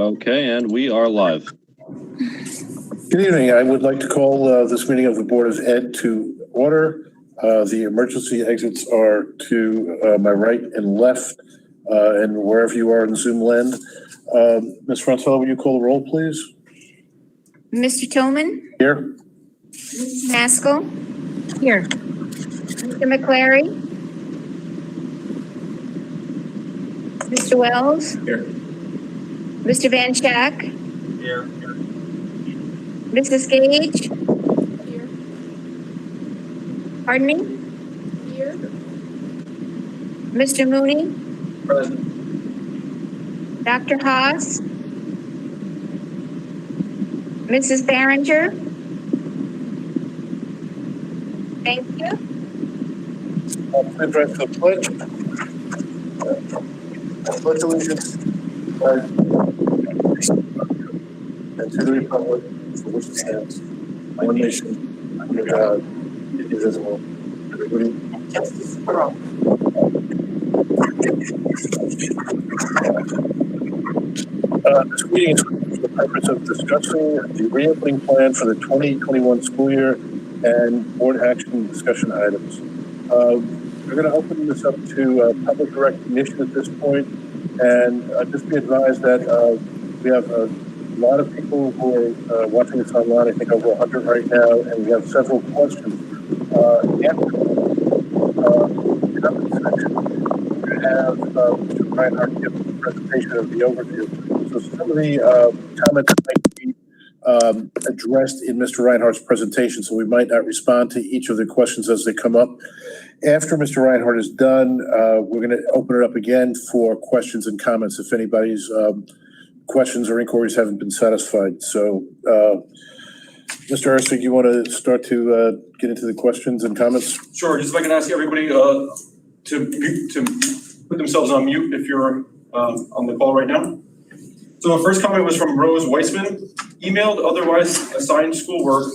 Okay, and we are live. Good evening. I would like to call this meeting of the Board of Ed to order. The emergency exits are to my right and left, and wherever you are in Zoom land. Ms. Francois, will you call the roll, please? Mr. Tillman? Here. Mrs. Maskell? Here. Mr. McClary? Mr. Wells? Here. Mr. Van Schack? Here. Mrs. Gage? Here. Pardon me? Here. Mr. Mooney? Present. Dr. Haas? Mrs. Barringer? Thank you. Please rise to the pledge. I pledge allegiance and to the republic for which it stands, one nation, under God, indivisible, with liberty and justice for all. This meeting is for the purpose of discussing the reopening plan for the 2021 school year and board action discussion items. We're going to open this up to public recognition at this point, and just be advised that we have a lot of people who are watching this online. I think over 100 right now, and we have several questions. After the comment section, we have Mr. Reinhardt give a presentation of the overview. So some of the comments might be addressed in Mr. Reinhardt's presentation, so we might not respond to each of the questions as they come up. After Mr. Reinhardt is done, we're going to open it up again for questions and comments if anybody's questions or inquiries haven't been satisfied. So, Mr. Ersig, you want to start to get into the questions and comments? Sure. Just if I can ask everybody to put themselves on mute if you're on the call right now. So the first comment was from Rose Weissman. Emailed, otherwise assigned schoolwork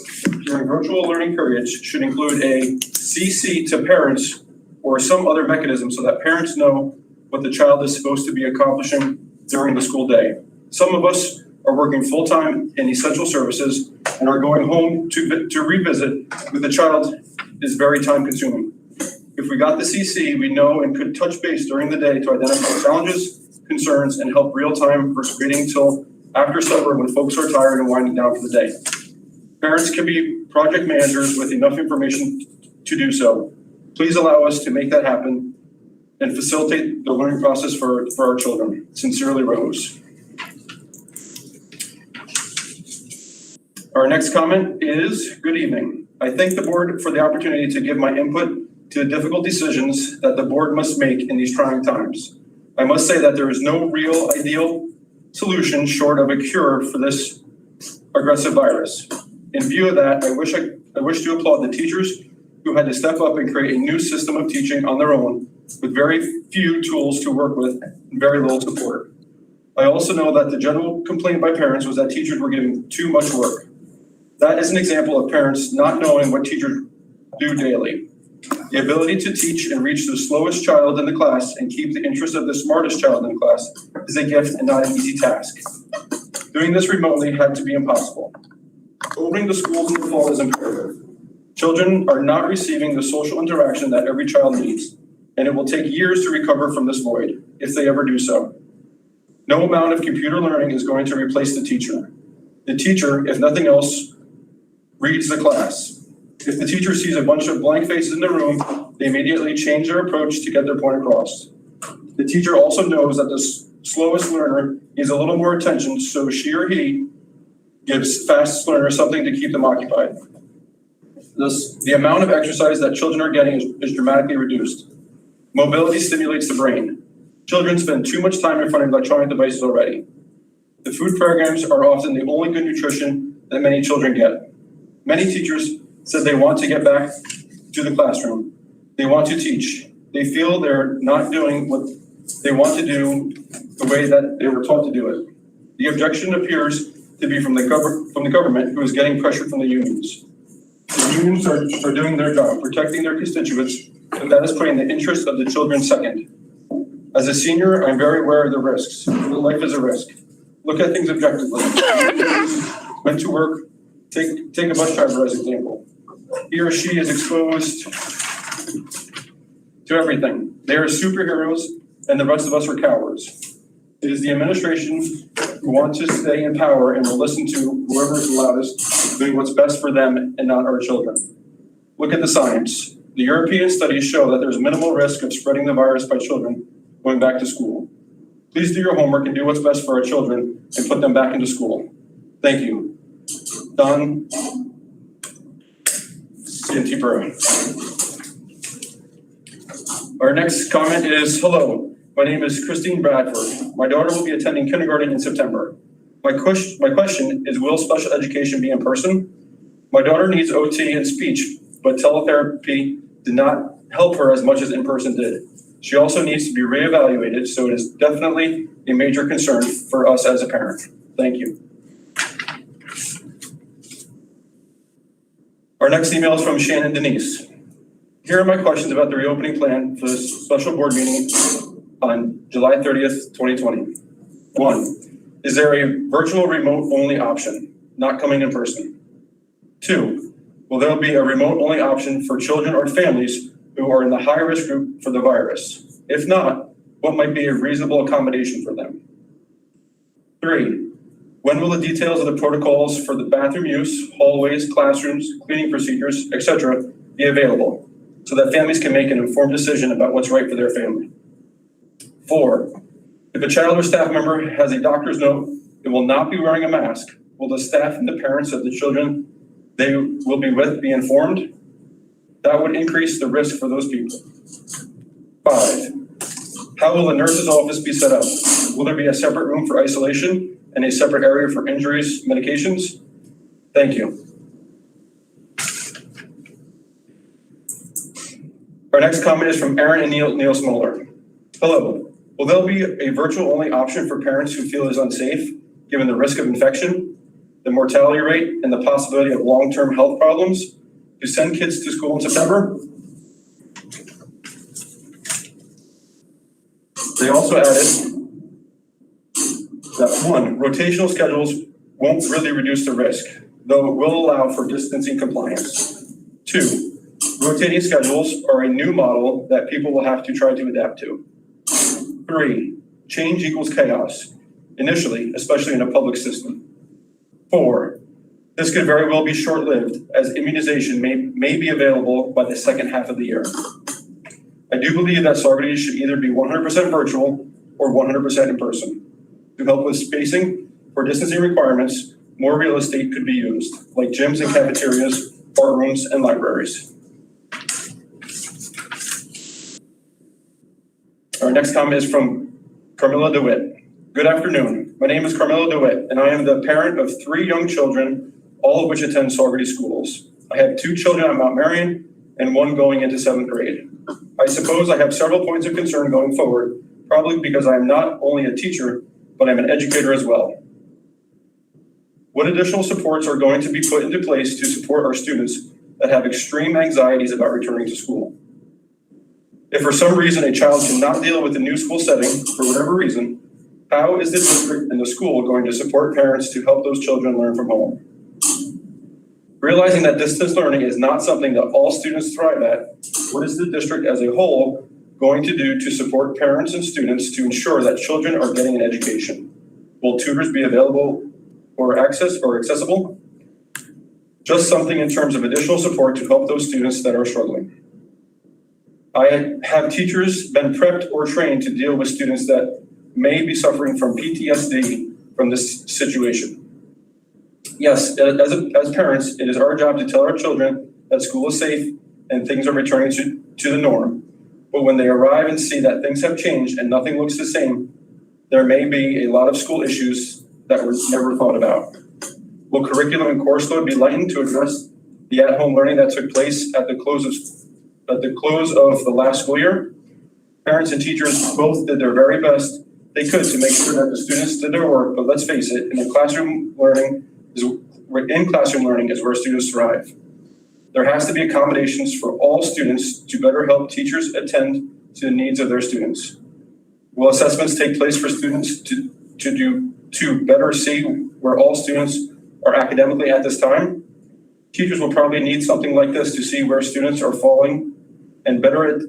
during virtual learning periods should include a CC to parents or some other mechanism so that parents know what the child is supposed to be accomplishing during the school day. Some of us are working full-time in essential services and are going home to revisit with the child is very time-consuming. If we got the CC, we know and could touch base during the day to identify challenges, concerns, and help real-time versus waiting until after supper when folks are tired and winding down for the day. Parents can be project managers with enough information to do so. Please allow us to make that happen and facilitate the learning process for our children. Sincerely, Rose. Our next comment is, good evening. I thank the board for the opportunity to give my input to the difficult decisions that the board must make in these trying times. I must say that there is no real ideal solution short of a cure for this aggressive virus. In view of that, I wish to applaud the teachers who had to step up and create a new system of teaching on their own with very few tools to work with and very little support. I also know that the general complaint by parents was that teachers were given too much work. That is an example of parents not knowing what teachers do daily. The ability to teach and reach the slowest child in the class and keep the interest of the smartest child in the class is a gift and not an easy task. Doing this remotely had to be impossible. Opening the schools in the fall is imperative. Children are not receiving the social interaction that every child needs, and it will take years to recover from this void, if they ever do so. No amount of computer learning is going to replace the teacher. The teacher, if nothing else, reads the class. If the teacher sees a bunch of blank faces in the room, they immediately change their approach to get their point across. The teacher also knows that the slowest learner needs a little more attention, so she or he gives fastest learner something to keep them occupied. Thus, the amount of exercise that children are getting is dramatically reduced. Mobility stimulates the brain. Children spend too much time in front of electronic devices already. The food programs are often the only good nutrition that many children get. Many teachers said they want to get back to the classroom. They want to teach. They feel they're not doing what they want to do the way that they were taught to do it. The objection appears to be from the government, who is getting pressure from the unions. The unions are doing their job, protecting their constituents, and that is putting the interest of the children second. As a senior, I'm very aware of the risks. Life is a risk. Look at things objectively. Went to work, take a bus driver as an example. He or she is exposed to everything. They are superheroes and the rest of us are cowards. It is the administration who wants to stay in power and will listen to whoever is loudest, doing what's best for them and not our children. Look at the science. The European studies show that there's minimal risk of spreading the virus by children going back to school. Please do your homework and do what's best for our children and put them back into school. Thank you. Don Santipura. Our next comment is, hello, my name is Christine Bradford. My daughter will be attending kindergarten in September. My question is, will special education be in person? My daughter needs OT and speech, but teletherapy did not help her as much as in-person did. She also needs to be reevaluated, so it is definitely a major concern for us as a parent. Thank you. Our next email is from Shannon Denise. Here are my questions about the reopening plan for this special board meeting on July 30th, 2020. 1, is there a virtual remote only option, not coming in person? 2, will there be a remote only option for children or families who are in the high risk group for the virus? If not, what might be a reasonable accommodation for them? 3, when will the details of the protocols for the bathroom use, hallways, classrooms, cleaning procedures, etc. be available so that families can make an informed decision about what's right for their family? 4, if a child or staff member has a doctor's note and will not be wearing a mask, will the staff and the parents of the children they will be with be informed? That would increase the risk for those people. 5, how will the nurse's office be set up? Will there be a separate room for isolation and a separate area for injuries, medications? Thank you. Our next comment is from Aaron and Neil Smoller. Hello, will there be a virtual only option for parents who feel is unsafe, given the risk of infection, the mortality rate, and the possibility of long-term health problems, to send kids to school in September? They also added that 1, rotational schedules won't really reduce the risk, though it will allow for distancing compliance. 2, rotating schedules are a new model that people will have to try to adapt to. 3, change equals chaos, initially, especially in a public system. 4, this could very well be short-lived, as immunization may be available by the second half of the year. I do believe that Saugerties should either be 100% virtual or 100% in person. To help with spacing for distancing requirements, more real estate could be used, like gyms and cafeterias, art rooms, and libraries. Our next comment is from Carmilla DeWitt. Good afternoon. My name is Carmilla DeWitt, and I am the parent of 3 young children, all of which attend Saugerties schools. I have 2 children at Mount Marion and 1 going into 7th grade. I suppose I have several points of concern going forward, probably because I am not only a teacher, but I'm an educator as well. What additional supports are going to be put into place to support our students that have extreme anxieties about returning to school? If for some reason a child cannot deal with the new school setting, for whatever reason, how is the district and the school going to support parents to help those children learn from home? Realizing that distance learning is not something that all students thrive at, what is the district as a whole going to do to support parents and students to ensure that children are getting an education? Will tutors be available or accessible? Just something in terms of additional support to help those students that are struggling. Have teachers been prepped or trained to deal with students that may be suffering from PTSD from this situation? Yes, as parents, it is our job to tell our children that school is safe and things are returning to the norm. But when they arrive and see that things have changed and nothing looks the same, there may be a lot of school issues that were never thought about. Will curriculum and course load be lightened to address the at-home learning that took place at the close of the last school year? Parents and teachers both did their very best they could to make sure that the students did their work, but let's face it, in classroom learning is where students thrive. There has to be accommodations for all students to better help teachers attend to the needs of their students. Will assessments take place for students to do to better see where all students are academically at this time. Teachers will probably need something like this to see where students are falling and better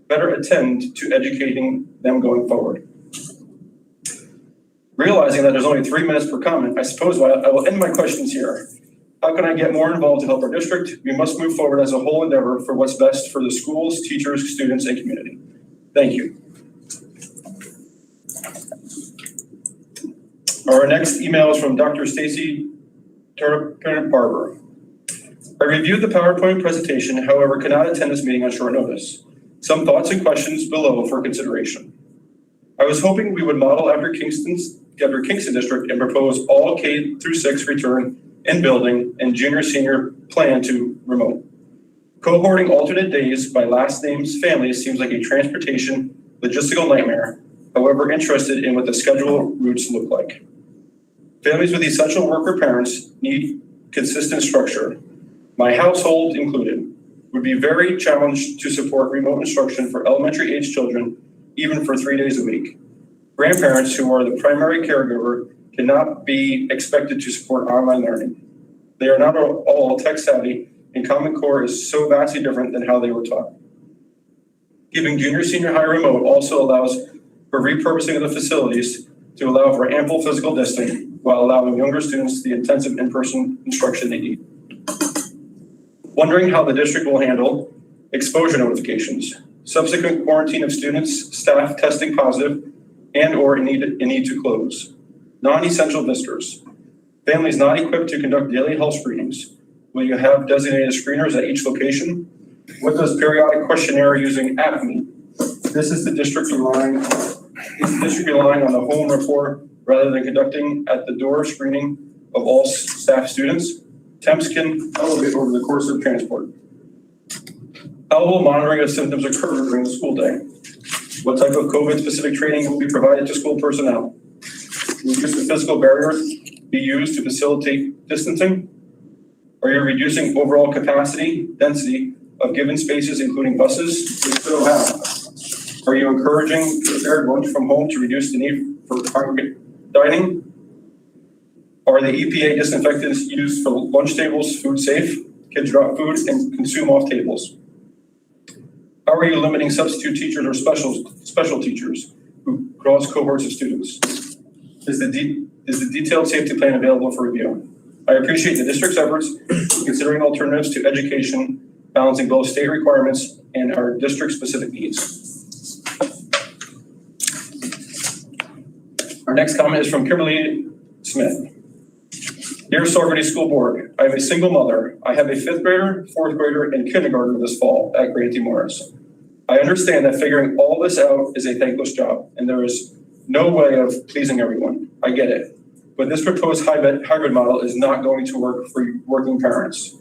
attend to educating them going forward. Realizing that there's only 3 minutes per comment, I suppose I will end my questions here. How can I get more involved to help our district? We must move forward as a whole endeavor for what's best for the schools, teachers, students, and community. Thank you. Our next email is from Dr. Stacy Turner-Barber. I reviewed the PowerPoint presentation, however, cannot attend this meeting on short notice. Some thoughts and questions below for consideration. I was hoping we would model after Kingston District and propose all K through 6 return in building and junior senior plan to remote. Cohorting alternate days by last names families seems like a transportation logistical nightmare, however interested in what the schedule routes look like. Families with essential worker parents need consistent structure. My household included would be very challenged to support remote instruction for elementary age children, even for 3 days a week. Grandparents who are the primary caregiver cannot be expected to support online learning. They are not all tech savvy, and Common Core is so vastly different than how they were taught. Giving junior senior high remote also allows for repurposing of the facilities to allow for ample physical distancing while allowing younger students the intensive in-person instruction they need. Wondering how the district will handle exposure notifications, subsequent quarantine of students, staff testing positive, and or a need to close. Non-essential visitors. Families not equipped to conduct daily health screenings. Will you have designated screeners at each location? What does periodic questionnaire using app mean? This is the district relying on the home report rather than conducting at the door screening of all staff students. Temps can elevate over the course of transport. How will monitoring of symptoms occur during the school day? What type of COVID-specific training will be provided to school personnel? Will use of physical barriers be used to facilitate distancing? Are you reducing overall density of given spaces, including buses? If so, how? Are you encouraging prepared lunch from home to reduce the need for congregate dining? Are the EPA disinfectants used for lunch tables food safe? Kids drop food and consume off tables. How are you limiting substitute teachers or special teachers who cross cohorts of students? Is the detailed safety plan available for review? I appreciate the district's efforts in considering alternatives to education, balancing both state requirements and our district-specific needs. Our next comment is from Kimberly Smith. Dear Saugerties School Board, I am a single mother. I have a 5th grader, 4th grader, and kindergartner this fall at Grantee Morris. I understand that figuring all this out is a thankless job, and there is no way of pleasing everyone. I get it. But this proposed hybrid model is not going to work for working parents.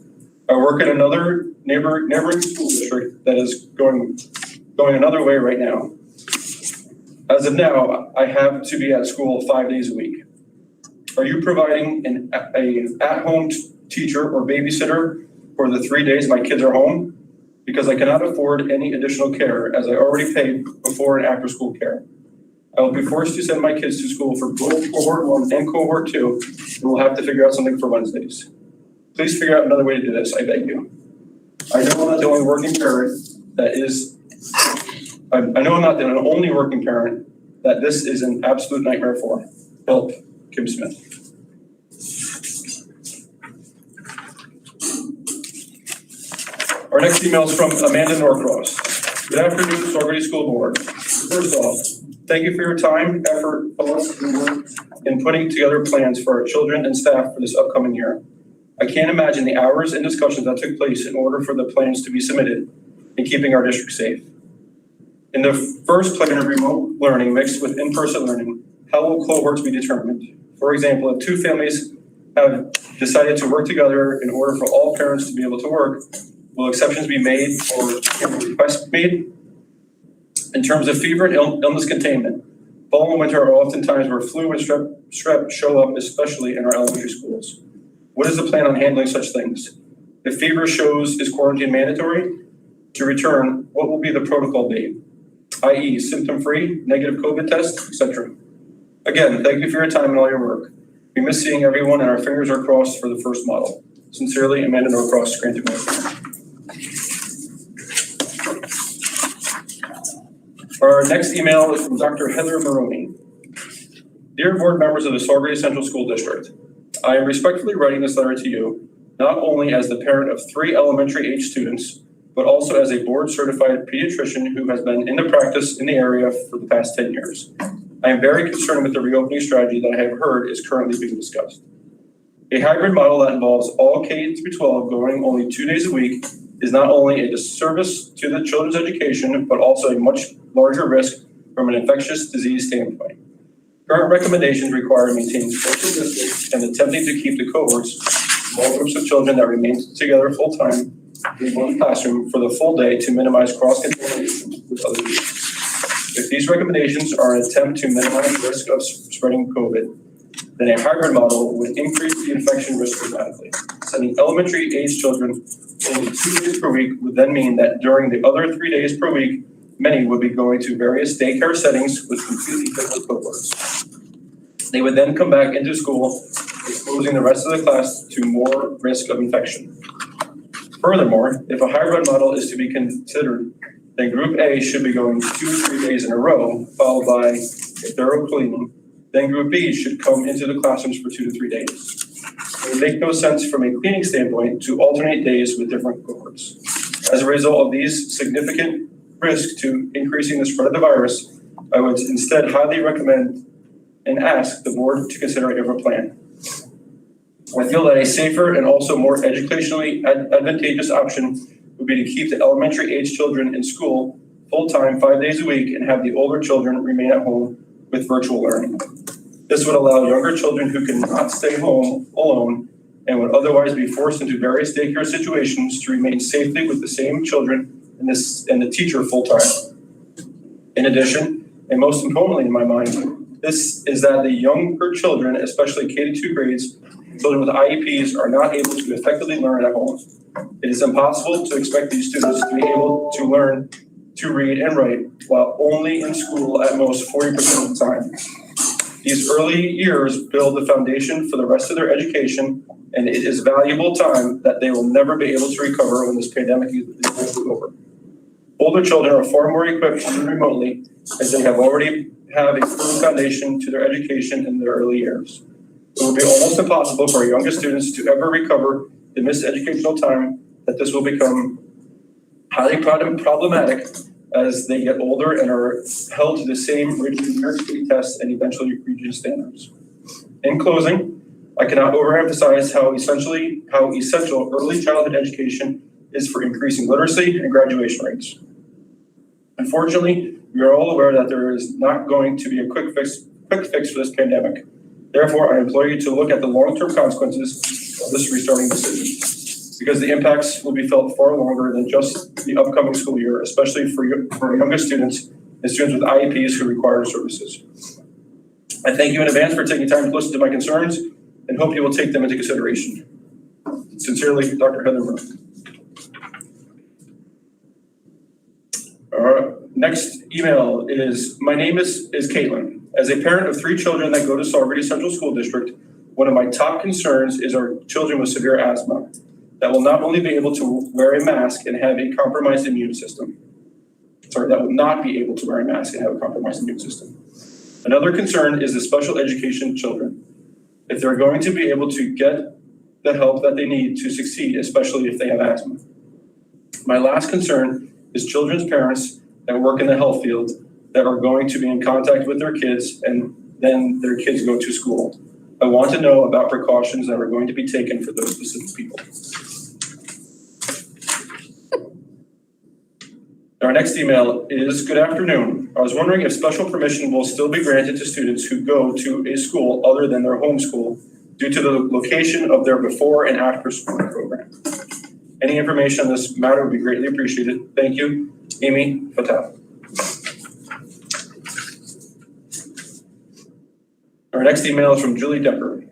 I work in another neighboring school district that is going another way right now. As of now, I have to be at school 5 days a week. Are you providing an at-home teacher or babysitter for the 3 days my kids are home? Because I cannot afford any additional care as I already paid before and after school care. I will be forced to send my kids to school for both cohort 1 and cohort 2, and we'll have to figure out something for Wednesdays. Please figure out another way to do this, I beg you. I know I'm not the only working parent that this is an absolute nightmare for. Help, Kim Smith. Our next email is from Amanda Norcross. Good afternoon, Saugerties School Board. First off, thank you for your time, effort, thoughts, and work in putting together plans for our children and staff for this upcoming year. I can't imagine the hours and discussions that took place in order for the plans to be submitted and keeping our district safe. In the first plan of remote learning mixed with in-person learning, how will cohorts be determined? For example, if 2 families have decided to work together in order for all parents to be able to work, will exceptions be made or can requests made? In terms of fever and illness containment, fall and winter are often times where flu and strep show up, especially in our elementary schools. What is the plan on handling such things? If fever shows, is quarantine mandatory? To return, what will be the protocol be? I.e. symptom-free, negative COVID test, etc. Again, thank you for your time and all your work. We miss seeing everyone and our fingers are crossed for the first model. Sincerely, Amanda Norcross, Scranton. Our next email is from Dr. Heather Maroney. Dear board members of the Saugerties Central School District, I am respectfully writing this letter to you, not only as the parent of 3 elementary age students, but also as a board certified pediatrician who has been in the practice in the area for the past 10 years. I am very concerned with the reopening strategy that I have heard is currently being discussed. A hybrid model that involves all K-12 going only 2 days a week is not only a disservice to the children's education, but also a much larger risk from an infectious disease standpoint. Current recommendations require maintaining social distance and attempting to keep the cohorts, small groups of children that remain together full-time in one classroom for the full day to minimize cross-contamination with other groups. If these recommendations are an attempt to minimize the risk of spreading COVID, then a hybrid model would increase the infection risk dramatically. Sending elementary age children only 2 days per week would then mean that during the other 3 days per week, many would be going to various daycare settings with completely different cohorts. They would then come back into school, exposing the rest of the class to more risk of infection. Furthermore, if a hybrid model is to be considered, then Group A should be going 2 or 3 days in a row, followed by a thorough cleaning. Then Group B should come into the classrooms for 2 to 3 days. It would make no sense from a cleaning standpoint to alternate days with different cohorts. As a result of these significant risks to increasing the spread of the virus, I would instead highly recommend and ask the board to consider a different plan. I feel that a safer and also more educationally advantageous option would be to keep the elementary age children in school full-time 5 days a week and have the older children remain at home with virtual learning. This would allow younger children who cannot stay home alone and would otherwise be forced into various daycare situations to remain safely with the same children and the teacher full-time. In addition, and most importantly in my mind, this is that the younger children, especially K-2 grades, children with IEPs, are not able to effectively learn at home. It is impossible to expect these students to be able to learn to read and write while only in school at most 40% of the time. These early years build the foundation for the rest of their education, and it is valuable time that they will never be able to recover when this pandemic is over. Older children are far more equipped to learn remotely as they already have a firm foundation to their education in their early years. It will be almost impossible for our youngest students to ever recover the missed educational time, that this will become highly problematic as they get older and are held to the same rigid New York State tests and eventually region standards. In closing, I cannot overemphasize how essential early childhood education is for increasing literacy and graduation rates. Unfortunately, we are all aware that there is not going to be a quick fix for this pandemic. Therefore, I implore you to look at the long-term consequences of this restarting decision, because the impacts will be felt far longer than just the upcoming school year, especially for younger students and students with IEPs who require services. I thank you in advance for taking time to listen to my concerns and hope you will take them into consideration. Sincerely, Dr. Heather Burke. Next email is, my name is Caitlin. As a parent of 3 children that go to Saugerties Central School District, one of my top concerns is our children with severe asthma that will not only be able to wear a mask and have a compromised immune system. That will not be able to wear a mask and have a compromised immune system. Another concern is the special education children. If they're going to be able to get the help that they need to succeed, especially if they have asthma. My last concern is children's parents that work in the health field that are going to be in contact with their kids and then their kids go to school. I want to know about precautions that are going to be taken for those specific people. Our next email is, good afternoon. I was wondering if special permission will still be granted to students who go to a school other than their home school due to the location of their before and after school program. Any information on this matter would be greatly appreciated. Thank you, Amy Fatah. Our next email is from Julie Depper.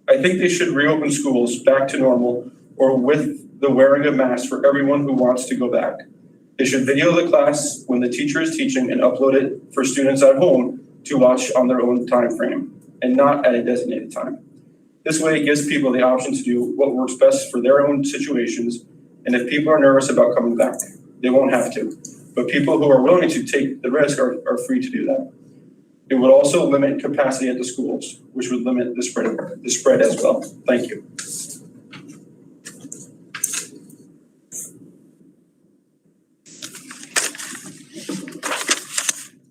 I think they should reopen schools back to normal or with the wearing of masks for everyone who wants to go back. They should video the class when the teacher is teaching and upload it for students at home to watch on their own time frame and not at a designated time. This way it gives people the option to do what works best for their own situations. And if people are nervous about coming back, they won't have to. But people who are willing to take the risk are free to do that. It would also limit capacity at the schools, which would limit the spread as well. Thank you.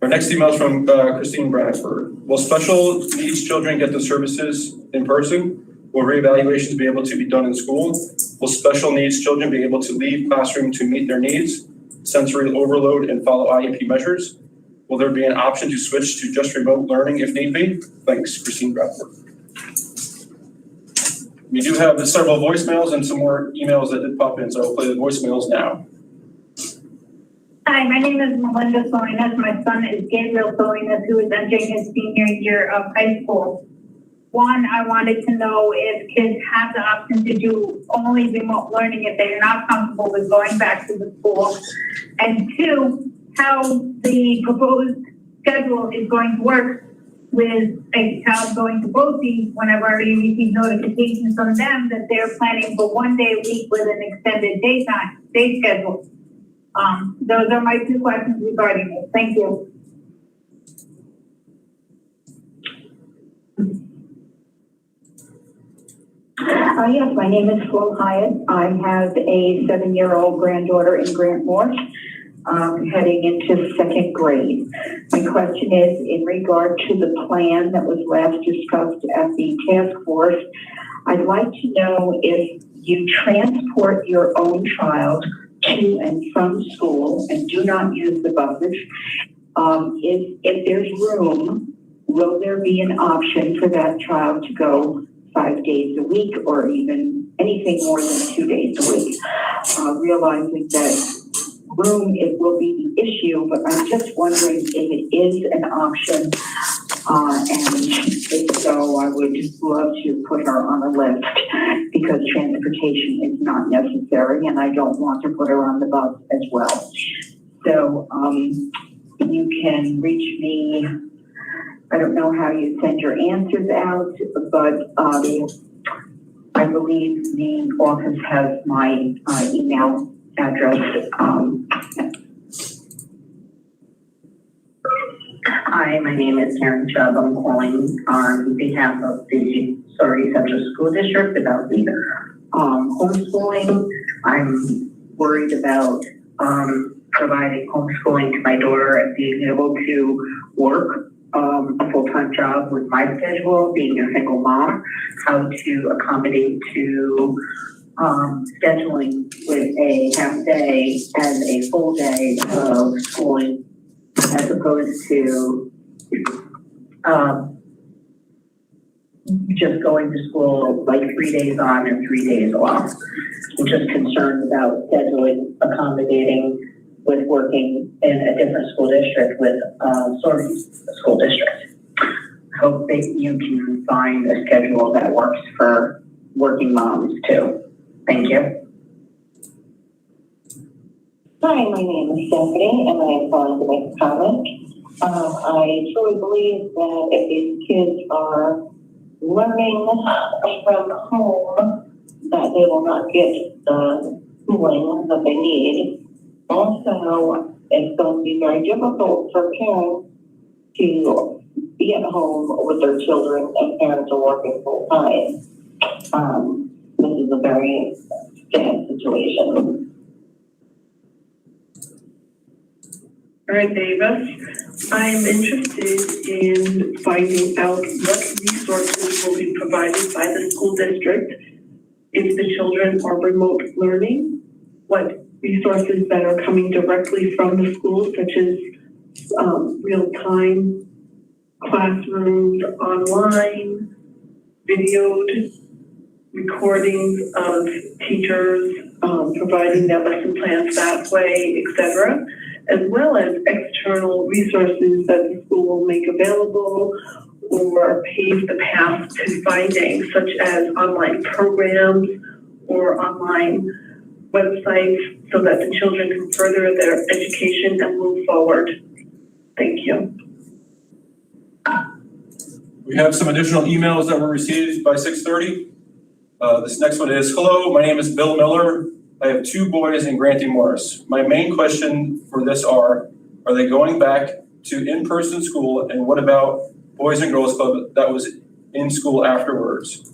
Our next email is from Christine Bradford. Will special needs children get the services in person? Will reevaluations be able to be done in school? Will special needs children be able to leave classroom to meet their needs, sensory overload, and follow IEP measures? Will there be an option to switch to just remote learning if need be? Thanks, Christine Bradford. We do have several voicemails and some more emails that did pop in, so I'll play the voicemails now. Hi, my name is Melinda Salinas. My son is Gabriel Salinas, who is entering his senior year of high school. One, I wanted to know if kids have the option to do only remote learning if they're not comfortable with going back to the school. And two, how the proposed schedule is going to work with a child going to BOCES whenever you receive notifications from them that they're planning for 1 day a week with an extended day schedule. Those are my two questions regarding this. Thank you. Yes, my name is Flo Hyatt. I have a 7-year-old granddaughter in Grant Morse, heading into 2nd grade. My question is in regard to the plan that was last discussed at the task force. I'd like to know if you transport your own child to and from school and do not use the buses. If there's room, will there be an option for that child to go 5 days a week or even anything more than 2 days a week? Realizing that room, it will be the issue, but I'm just wondering if it is an option. And if so, I would love to put her on a list because transportation is not necessary and I don't want to put her on the bus as well. So you can reach me. I don't know how you send your answers out, but I believe the office has my email address. Hi, my name is Karen Chubb. I'm calling on behalf of the Saugerties Central School District about the homeschooling. I'm worried about providing homeschooling to my daughter and being able to work a full-time job with my schedule, being a single mom, how to accommodate to scheduling with a half day and a full day of schooling as opposed to just going to school like 3 days on and 3 days off. I'm just concerned about scheduling, accommodating with working in a different school district with Saugerties School District. I hope that you can find a schedule that works for working moms too. Thank you. Hi, my name is Stephanie, and I am calling to make a comment. I truly believe that if these kids are learning from home, that they will not get the schooling that they need. Also, it's going to be very difficult for parents to be at home with their children and parents are working full time. This is a very sad situation. All right, Davis. I'm interested in finding out what resources will be provided by the school district if the children are remote learning, what resources that are coming directly from the school, such as real-time classrooms online, videoed recordings of teachers providing their lesson plans that way, etc., as well as external resources that the school will make available or pave the path to finding, such as online programs or online websites so that the children can further their education and move forward. Thank you. We have some additional emails that were received by 6:30. This next one is, hello, my name is Bill Miller. I have 2 boys in Grant Morris. My main question for this are they going back to in-person school, and what about Boys and Girls Club that was in school afterwards?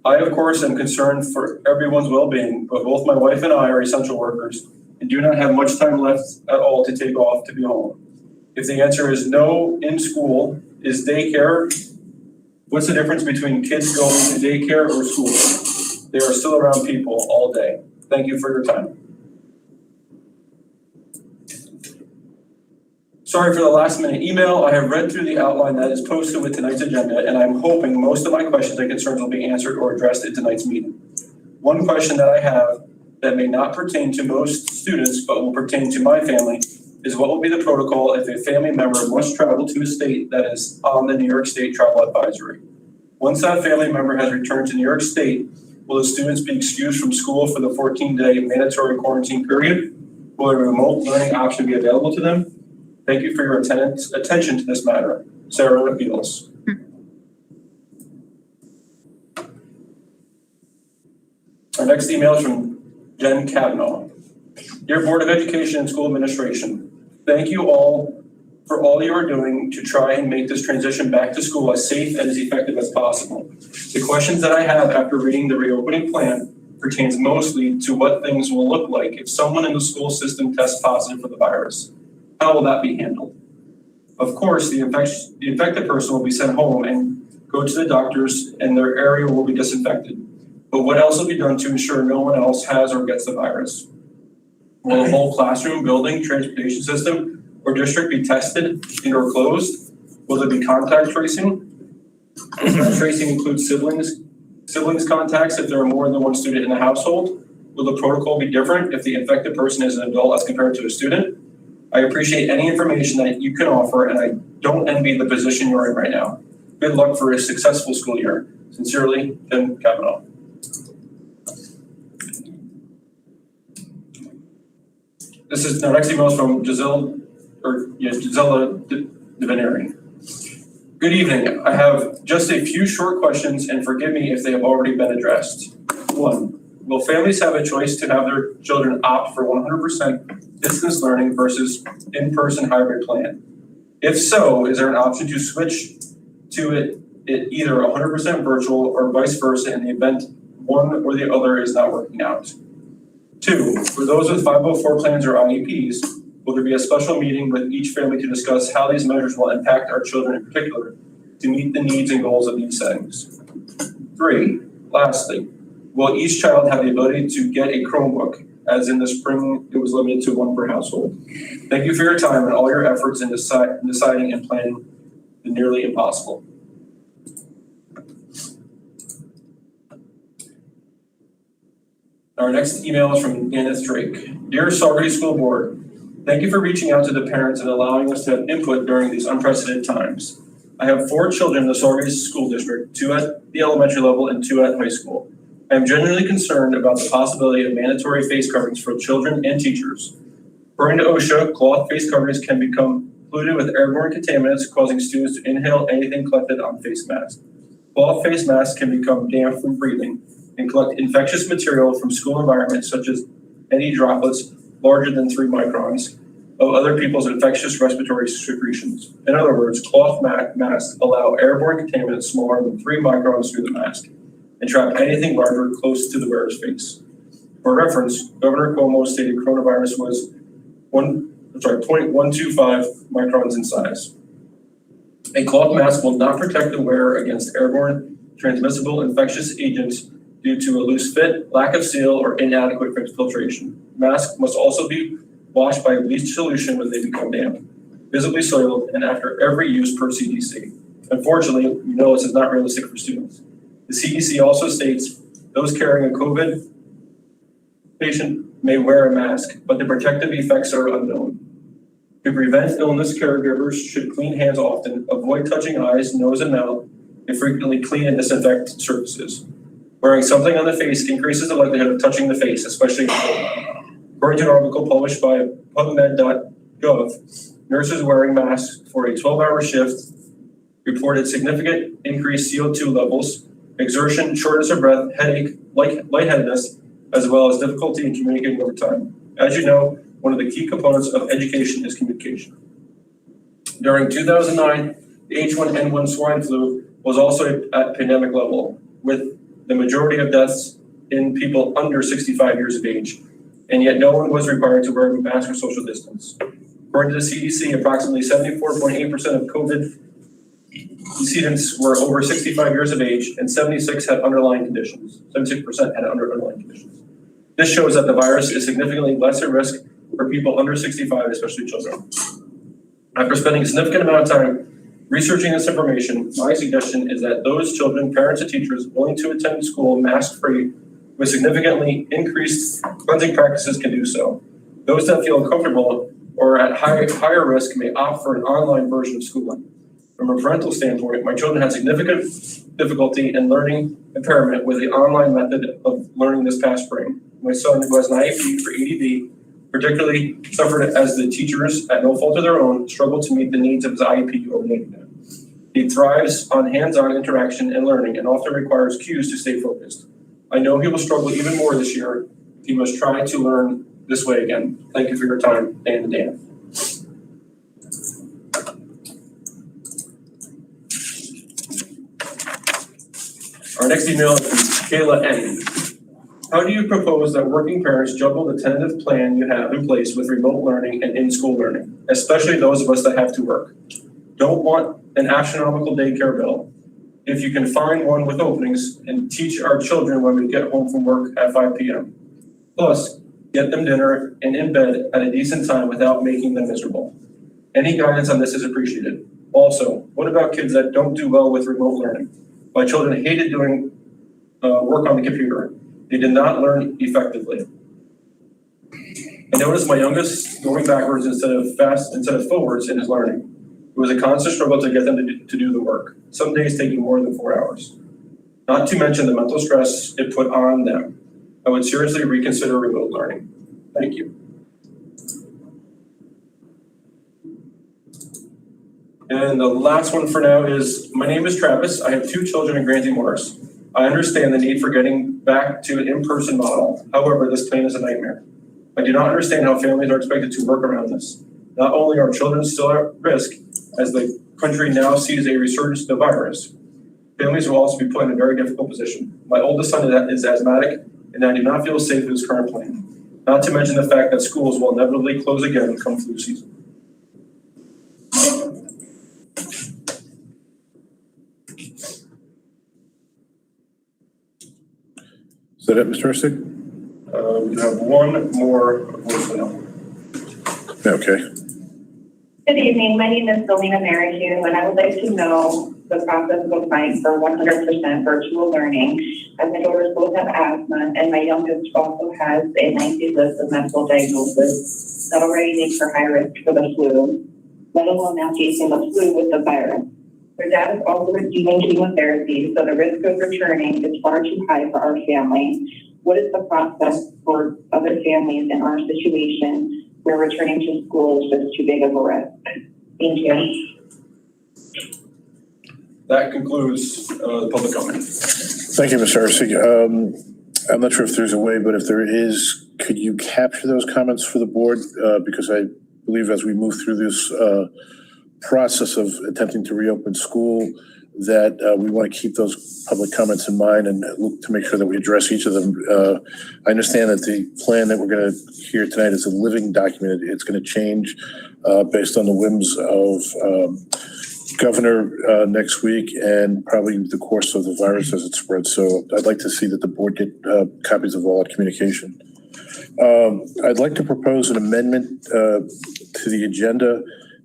I, of course, am concerned for everyone's well-being, but both my wife and I are essential workers and do not have much time left at all to take off to be home. If the answer is no in school, is daycare? What's the difference between kids going to daycare or school? They are still around people all day. Thank you for your time. Sorry for the last minute email. I have read through the outline that is posted with tonight's agenda, and I'm hoping most of my questions and concerns will be answered or addressed at tonight's meeting. One question that I have that may not pertain to most students, but will pertain to my family, is what will be the protocol if a family member must travel to a state that is on the New York State travel advisory? Once that family member has returned to New York State, will the students be excused from school for the 14-day mandatory quarantine period? Will a remote learning option be available to them? Thank you for your attention to this matter. Sarah Beatles. Our next email is from Jen Kavanaugh. Dear Board of Education and School Administration, thank you all for all you are doing to try and make this transition back to school as safe and as effective as possible. The questions that I have after reading the reopening plan pertains mostly to what things will look like if someone in the school system tests positive for the virus. How will that be handled? Of course, the infected person will be sent home and go to the doctors and their area will be disinfected. But what else will be done to ensure no one else has or gets the virus? Will the whole classroom, building, transportation system, or district be tested and or closed? Will there be contact tracing? Contact tracing includes siblings contacts if there are more than one student in the household. Will the protocol be different if the infected person is an adult as compared to a student? I appreciate any information that you can offer, and I don't envy the position you're in right now. Good luck for a successful school year. Sincerely, Jen Kavanaugh. This is our next email is from Gisela Divinary. Good evening. I have just a few short questions, and forgive me if they have already been addressed. 1, will families have a choice to have their children opt for 100% distance learning versus in-person hybrid plan? If so, is there an option to switch to it either 100% virtual or vice versa in the event one or the other is not working out? 2, for those with 504 plans or IEPs, will there be a special meeting with each family to discuss how these measures will impact our children in particular to meet the needs and goals of these settings? 3, lastly, will each child have the ability to get a Chromebook, as in the spring it was limited to 1 per household? Thank you for your time and all your efforts in deciding and planning the nearly impossible. Our next email is from Dennis Drake. Dear Saugerties School Board, thank you for reaching out to the parents and allowing us to have input during these unprecedented times. I have 4 children in the Saugerties School District, 2 at the elementary level and 2 at high school. I am genuinely concerned about the possibility of mandatory face coverings for children and teachers. According to OSHA, cloth face coverings can become polluted with airborne contaminants, causing students to inhale anything collected on face masks. Cloth face masks can become damp from breathing and collect infectious material from school environments, such as any droplets larger than 3 microns of other people's infectious respiratory secretions. In other words, cloth masks allow airborne contaminants smaller than 3 microns through the mask and trap anything larger close to the wearer's face. For reference, Governor Cuomo stated coronavirus was 0.125 microns in size. A cloth mask will not protect the wearer against airborne transmissible infectious agents due to a loose fit, lack of seal, or inadequate filtration. Masks must also be washed by a bleach solution when they become damp, visibly soiled, and after every use per CDC. Unfortunately, we know this is not realistic for students. The CDC also states those carrying a COVID patient may wear a mask, but the protective effects are unknown. To prevent illness, caregivers should clean hands often, avoid touching eyes, nose, and mouth, and frequently clean and disinfect surfaces. Wearing something on the face increases the likelihood of touching the face, especially in cold. According to an article published by PubMed.gov, nurses wearing masks for a 12-hour shift reported significant increased CO2 levels, exertion, shortness of breath, headache, lightheadedness, as well as difficulty in communicating over time. As you know, one of the key components of education is communication. During 2009, the H1N1 swine flu was also at pandemic level, with the majority of deaths in people under 65 years of age, and yet no one was required to wear a mask or social distance. According to the CDC, approximately 74.8% of COVID decedents were over 65 years of age, and 76% had underlying conditions. This shows that the virus is significantly less at risk for people under 65, especially children. After spending a significant amount of time researching this information, my suggestion is that those children, parents, and teachers willing to attend school mask-free with significantly increased cleansing practices can do so. Those that feel uncomfortable or at higher risk may opt for an online version of schooling. From a parental standpoint, my children had significant difficulty in learning impairment with the online method of learning this past spring. My son, who has an IEP for ADD, particularly suffered as the teachers, at no fault of their own, struggled to meet the needs of his IEP over the internet. He thrives on hands-on interaction and learning and often requires cues to stay focused. I know he will struggle even more this year. He must try to learn this way again. Thank you for your time, Dan and Dan. Our next email is from Kayla N. How do you propose that working parents juggle the tentative plan you have in place with remote learning and in-school learning, especially those of us that have to work? Don't want an astronomical daycare bill. If you can find one with openings and teach our children when we get home from work at 5 p.m. Plus, get them dinner and in bed at a decent time without making them miserable. Any guidance on this is appreciated. Also, what about kids that don't do well with remote learning? My children hated doing work on the computer. They did not learn effectively. I noticed my youngest going backwards instead of forwards in his learning. It was a constant struggle to get them to do the work, some days taking more than 4 hours. Not to mention the mental stress it put on them. I would seriously reconsider remote learning. Thank you. And the last one for now is, my name is Travis. I have 2 children in Granting Morris. I understand the need for getting back to an in-person model. However, this plan is a nightmare. I do not understand how families are expected to work around this. Not only are children still at risk, as the country now sees a resurgence of the virus, families will also be put in a very difficult position. My oldest son is asthmatic, and I do not feel safe with his current plan. Not to mention the fact that schools will inevitably close again come flu season. Is that it, Mr. Ersig? We have one more voicemail. Okay. Good evening. My name is Selena Merrihew, and I would like to know the process of applying for 100% virtual learning, as my daughters both have asthma, and my youngest also has a lengthy list of medical diagnoses that already make her high risk for the flu, let alone now facing the flu with the virus. Their dad is also receiving chemotherapy, so the risk of returning is far too high for our family. What is the process for other families in our situation where returning to school is just too big of a risk? Thank you. That concludes the public comment. Thank you, Mr. Ersig. I'm not sure if there's a way, but if there is, could you capture those comments for the board? Because I believe as we move through this process of attempting to reopen school, that we want to keep those public comments in mind and look to make sure that we address each of them. I understand that the plan that we're going to hear tonight is a living document. It's going to change based on the whims of governor next week and probably the course of the virus as it spreads. So I'd like to see that the board get copies of all that communication. I'd like to propose an amendment to the agenda.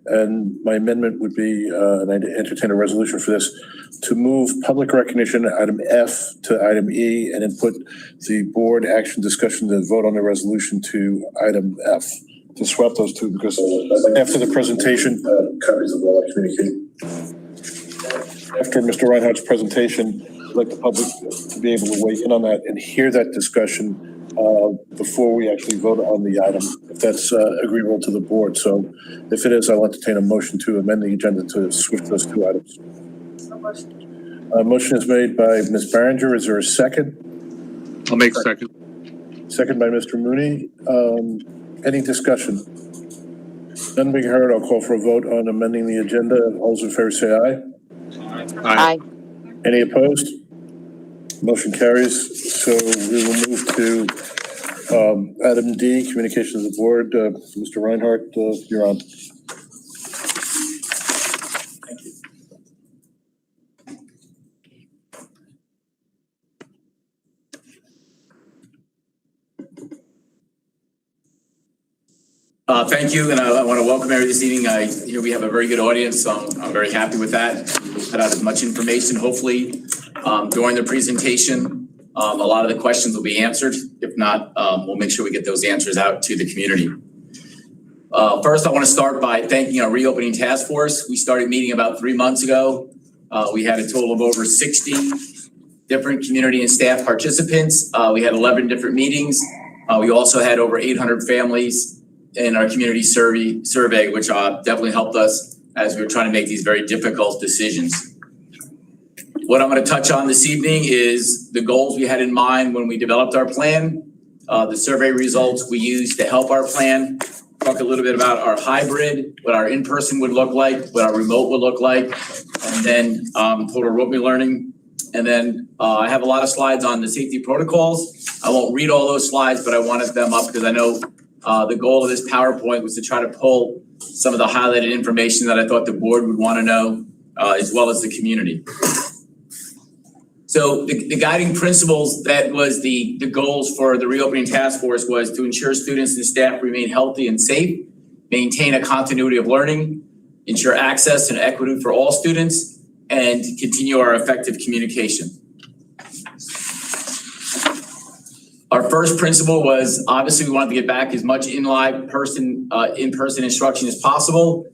And my amendment would be, and I'd entertain a resolution for this, to move public recognition, item F, to item E, and then put the board action discussion to vote on the resolution to item F, to swap those two, because after the presentation, copies of all that communication. After Mr. Reinhardt's presentation, I'd like the public to be able to weigh in on that and hear that discussion before we actually vote on the item, if that's agreeable to the board. So if it is, I'll entertain a motion to amend the agenda to switch those two items. Motion is made by Ms. Barringer. Is there a second? I'll make second. Second by Mr. Mooney. Any discussion? None being heard, I'll call for a vote on amending the agenda. All those in favor say aye. Aye. Any opposed? Motion carries. So we will move to item D, communications of the board. Mr. Reinhardt, you're on. Thank you, and I want to welcome everybody this evening. Here we have a very good audience, so I'm very happy with that. We'll put out as much information, hopefully, during the presentation. A lot of the questions will be answered. If not, we'll make sure we get those answers out to the community. First, I want to start by thanking our reopening task force. We started meeting about 3 months ago. We had a total of over 60 different community and staff participants. We had 11 different meetings. We also had over 800 families in our community survey, which definitely helped us as we were trying to make these very difficult decisions. What I'm going to touch on this evening is the goals we had in mind when we developed our plan, the survey results we used to help our plan, talk a little bit about our hybrid, what our in-person would look like, what our remote would look like, and then total remote learning. And then I have a lot of slides on the safety protocols. I won't read all those slides, but I wanted them up because I know the goal of this PowerPoint was to try to pull some of the highlighted information that I thought the board would want to know, as well as the community. So the guiding principles that was the goals for the reopening task force was to ensure students and staff remain healthy and safe, maintain a continuity of learning, ensure access and equity for all students, and continue our effective communication. Our first principle was obviously we wanted to get back as much in-person instruction as possible.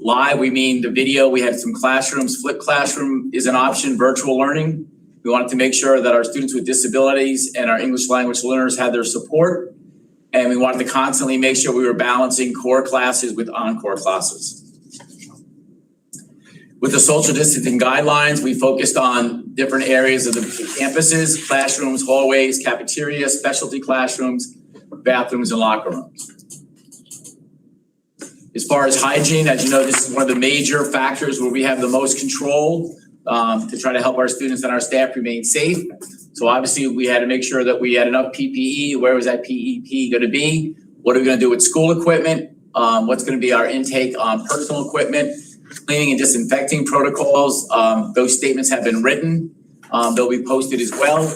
Live, we mean the video. We had some classrooms. Flipped classroom is an option, virtual learning. We wanted to make sure that our students with disabilities and our English language learners had their support. And we wanted to constantly make sure we were balancing core classes with encore classes. With the social distancing guidelines, we focused on different areas of the campuses, classrooms, hallways, cafeteria, specialty classrooms, bathrooms, and locker rooms. As far as hygiene, as you know, this is one of the major factors where we have the most control to try to help our students and our staff remain safe. So obviously we had to make sure that we had enough PPE. Where was that PPE going to be? What are we going to do with school equipment? What's going to be our intake on personal equipment? Cleaning and disinfecting protocols. Those statements have been written. They'll be posted as well.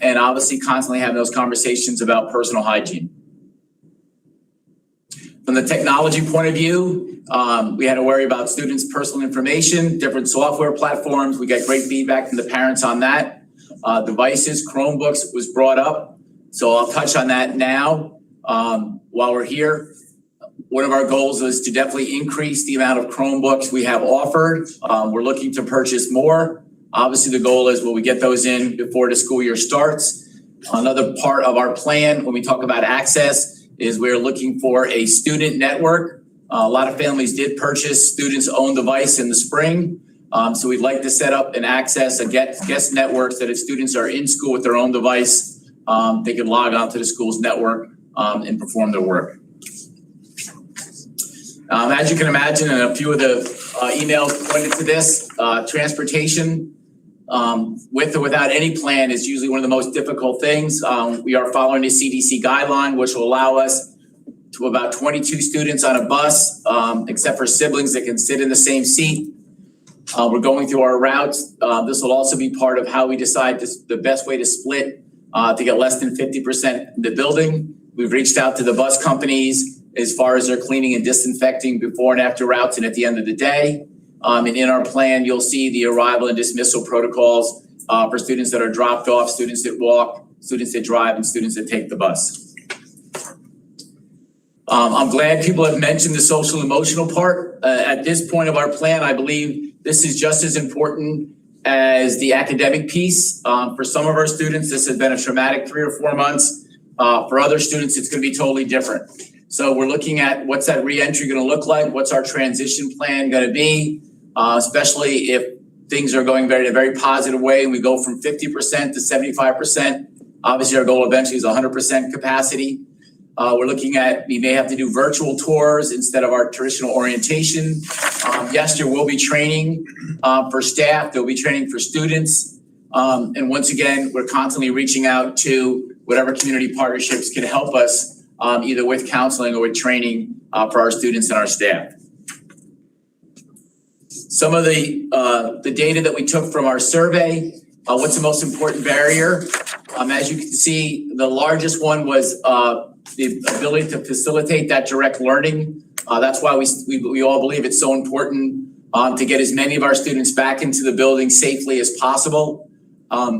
And obviously constantly having those conversations about personal hygiene. From the technology point of view, we had to worry about students' personal information, different software platforms. We got great feedback from the parents on that. Devices, Chromebooks was brought up. So I'll touch on that now while we're here. One of our goals is to definitely increase the amount of Chromebooks we have offered. We're looking to purchase more. Obviously, the goal is will we get those in before the school year starts. Another part of our plan when we talk about access is we're looking for a student network. A lot of families did purchase students' own device in the spring. So we'd like to set up and access a guest network so that if students are in school with their own device, they can log on to the school's network and perform their work. As you can imagine, and a few of the emails pointed to this, transportation with or without any plan is usually one of the most difficult things. We are following the CDC guideline, which will allow us to about 22 students on a bus, except for siblings that can sit in the same seat. We're going through our routes. This will also be part of how we decide the best way to split to get less than 50% in the building. We've reached out to the bus companies as far as their cleaning and disinfecting before and after routes and at the end of the day. And in our plan, you'll see the arrival and dismissal protocols for students that are dropped off, students that walk, students that drive, and students that take the bus. I'm glad people have mentioned the social emotional part. At this point of our plan, I believe this is just as important as the academic piece. For some of our students, this has been a traumatic 3 or 4 months. For other students, it's going to be totally different. So we're looking at what's that reentry going to look like? What's our transition plan going to be? Especially if things are going in a very positive way, and we go from 50% to 75%. Obviously, our goal eventually is 100% capacity. We're looking at, we may have to do virtual tours instead of our traditional orientation. Yes, there will be training for staff, there'll be training for students. And once again, we're constantly reaching out to whatever community partnerships can help us either with counseling or with training for our students and our staff. Some of the data that we took from our survey, what's the most important barrier? As you can see, the largest one was the ability to facilitate that direct learning. That's why we all believe it's so important to get as many of our students back into the building safely as possible.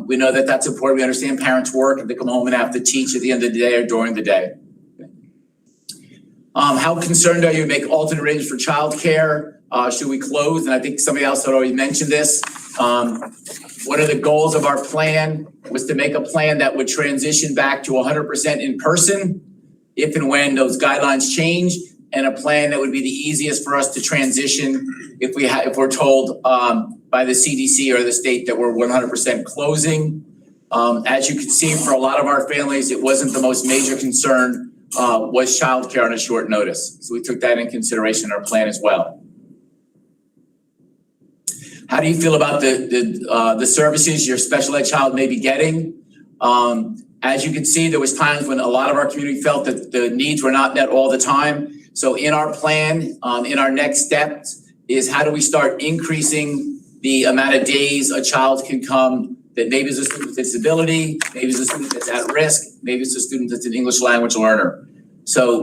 We know that that's important. We understand parents work and they come home and have to teach at the end of the day or during the day. How concerned are you to make alternate arrangements for childcare? Should we close? And I think somebody else had already mentioned this. One of the goals of our plan was to make a plan that would transition back to 100% in person if and when those guidelines change, and a plan that would be the easiest for us to transition if we're told by the CDC or the state that we're 100% closing. As you can see, for a lot of our families, it wasn't the most major concern was childcare on a short notice. So we took that in consideration in our plan as well. How do you feel about the services your special ed child may be getting? As you can see, there was times when a lot of our community felt that the needs were not met all the time. So in our plan, in our next steps is how do we start increasing the amount of days a child can come that maybe is a student with disability, maybe is a student that's at risk, maybe it's a student that's an English language learner. So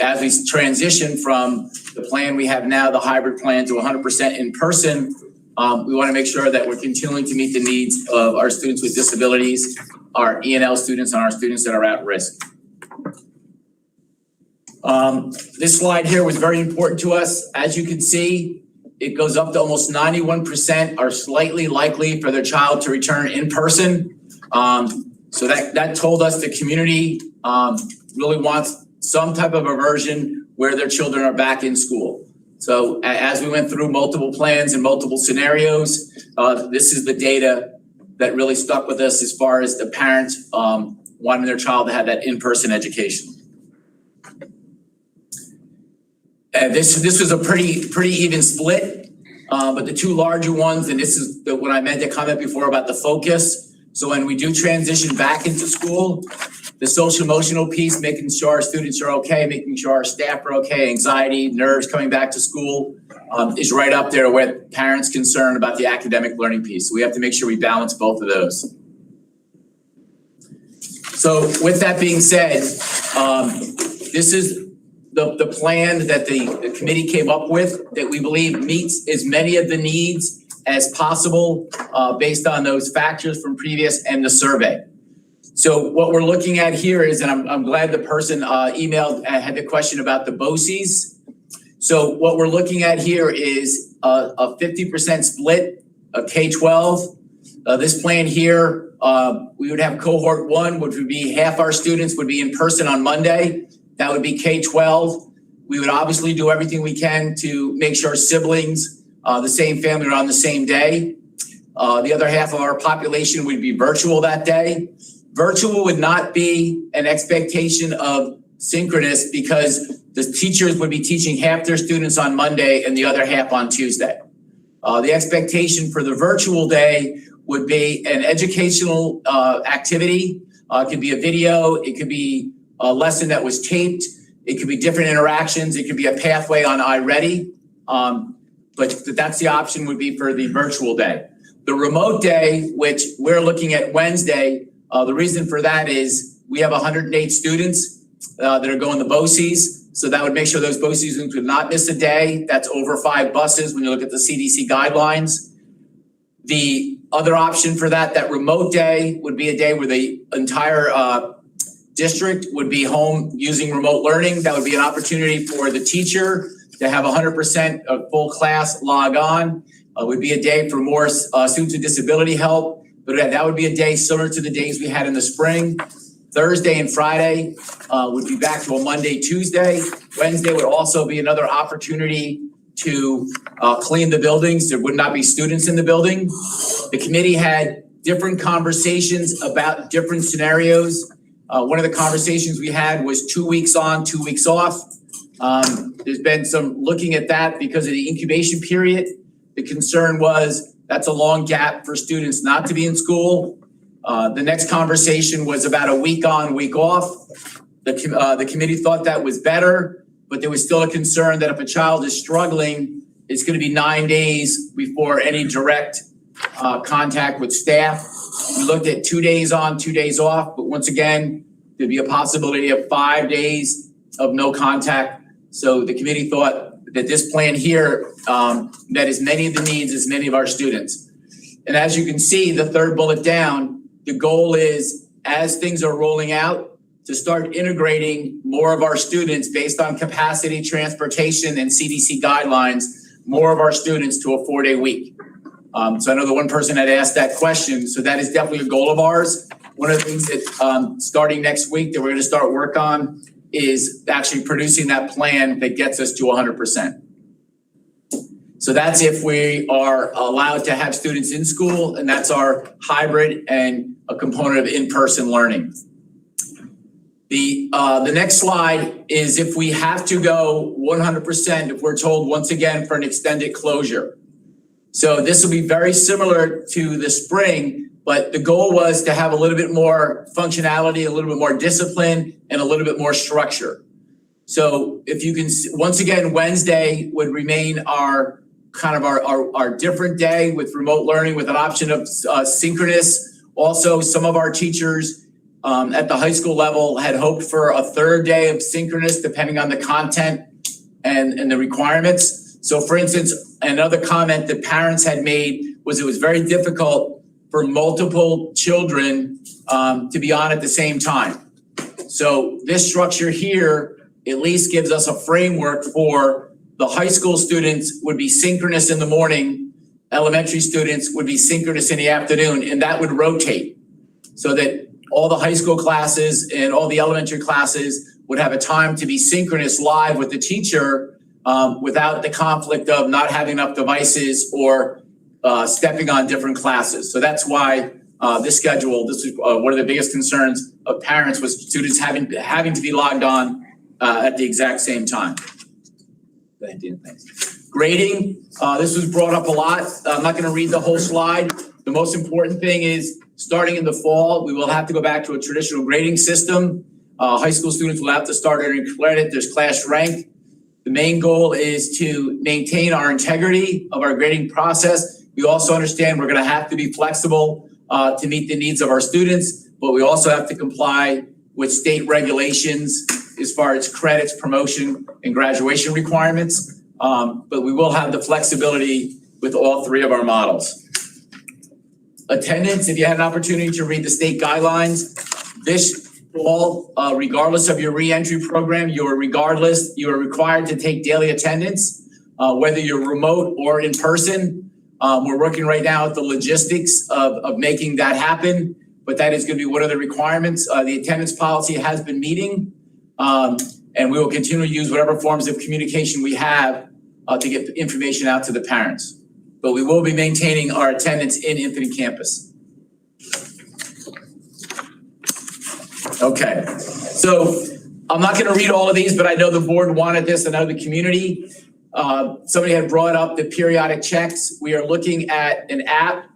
as we transition from the plan we have now, the hybrid plan, to 100% in person, we want to make sure that we're continuing to meet the needs of our students with disabilities, our E&L students, and our students that are at risk. This slide here was very important to us. As you can see, it goes up to almost 91% are slightly likely for their child to return in person. So that told us the community really wants some type of a version where their children are back in school. So as we went through multiple plans and multiple scenarios, this is the data that really stuck with us as far as the parents wanting their child to have that in-person education. This was a pretty even split, but the two larger ones, and this is what I meant to comment before about the focus. So when we do transition back into school, the social emotional piece, making sure our students are okay, making sure our staff are okay, anxiety, nerves coming back to school is right up there with parents' concern about the academic learning piece. So we have to make sure we balance both of those. So with that being said, this is the plan that the committee came up with that we believe meets as many of the needs as possible based on those factors from previous and the survey. So what we're looking at here is, and I'm glad the person emailed had the question about the BOCES. So what we're looking at here is a 50% split of K-12. This plan here, we would have cohort 1, which would be half our students would be in person on Monday. That would be K-12. We would obviously do everything we can to make sure siblings, the same family, are on the same day. The other half of our population would be virtual that day. Virtual would not be an expectation of synchronous because the teachers would be teaching half their students on Monday and the other half on Tuesday. The expectation for the virtual day would be an educational activity. It could be a video, it could be a lesson that was taped, it could be different interactions, it could be a pathway on iReady, but that's the option would be for the virtual day. The remote day, which we're looking at Wednesday, the reason for that is we have 108 students that are going to BOCES. So that would make sure those BOCES students would not miss a day. That's over 5 buses when you look at the CDC guidelines. The other option for that remote day would be a day where the entire district would be home using remote learning. That would be an opportunity for the teacher to have 100% of full class log on. Would be a day for more students with disability help. But that would be a day similar to the days we had in the spring. Thursday and Friday would be back to a Monday, Tuesday. Wednesday would also be another opportunity to clean the buildings. There would not be students in the building. The committee had different conversations about different scenarios. One of the conversations we had was 2 weeks on, 2 weeks off. There's been some looking at that because of the incubation period. The concern was that's a long gap for students not to be in school. The next conversation was about a week on, week off. The committee thought that was better, but there was still a concern that if a child is struggling, it's going to be 9 days before any direct contact with staff. We looked at 2 days on, 2 days off, but once again, there'd be a possibility of 5 days of no contact. So the committee thought that this plan here met as many of the needs as many of our students. And as you can see, the third bullet down, the goal is, as things are rolling out, to start integrating more of our students based on capacity, transportation, and CDC guidelines, more of our students to a 4-day week. So I know the one person had asked that question, so that is definitely a goal of ours. One of the things that starting next week that we're going to start work on is actually producing that plan that gets us to 100%. So that's if we are allowed to have students in school, and that's our hybrid and a component of in-person learning. The next slide is if we have to go 100%, if we're told once again for an extended closure. So this will be very similar to the spring, but the goal was to have a little bit more functionality, a little bit more discipline, and a little bit more structure. So if you can, once again, Wednesday would remain our different day with remote learning with an option of synchronous. Also, some of our teachers at the high school level had hoped for a third day of synchronous depending on the content and the requirements. So for instance, another comment that parents had made was it was very difficult for multiple children to be on at the same time. So this structure here at least gives us a framework for the high school students would be synchronous in the morning, elementary students would be synchronous in the afternoon, and that would rotate so that all the high school classes and all the elementary classes would have a time to be synchronous live with the teacher without the conflict of not having enough devices or stepping on different classes. So that's why this schedule, this is one of the biggest concerns of parents was students having to be logged on at the exact same time. Thank you. Thanks. Grading, this was brought up a lot. I'm not going to read the whole slide. The most important thing is starting in the fall, we will have to go back to a traditional grading system. High school students will have to start earning credit. There's class rank. The main goal is to maintain our integrity of our grading process. We also understand we're going to have to be flexible to meet the needs of our students, but we also have to comply with state regulations as far as credits, promotion, and graduation requirements. But we will have the flexibility with all three of our models. Attendance, if you had an opportunity to read the state guidelines, this fall, regardless of your reentry program, you are required to take daily attendance, whether you're remote or in person. We're working right now at the logistics of making that happen, but that is going to be one of the requirements. The attendance policy has been meeting, and we will continue to use whatever forms of communication we have to get information out to the parents. But we will be maintaining our attendance in Infinite Campus. Okay, so I'm not going to read all of these, but I know the board wanted this. I know the community. Somebody had brought up the periodic checks. We are looking at an app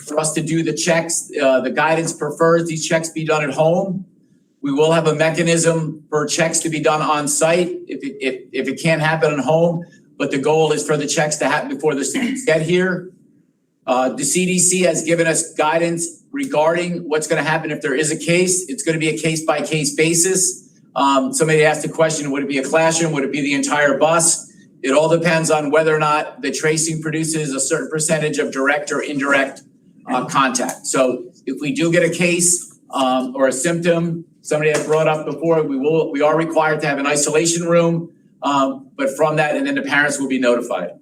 for us to do the checks. The guidance prefers these checks be done at home. We will have a mechanism for checks to be done on site if it can't happen at home, but the goal is for the checks to happen before the students get here. The CDC has given us guidance regarding what's going to happen if there is a case. It's going to be a case-by-case basis. Somebody asked the question, would it be a classroom? Would it be the entire bus? It all depends on whether or not the tracing produces a certain percentage of direct or indirect contact. So if we do get a case or a symptom, somebody had brought up before, we are required to have an isolation room, but from that, and then the parents will be notified.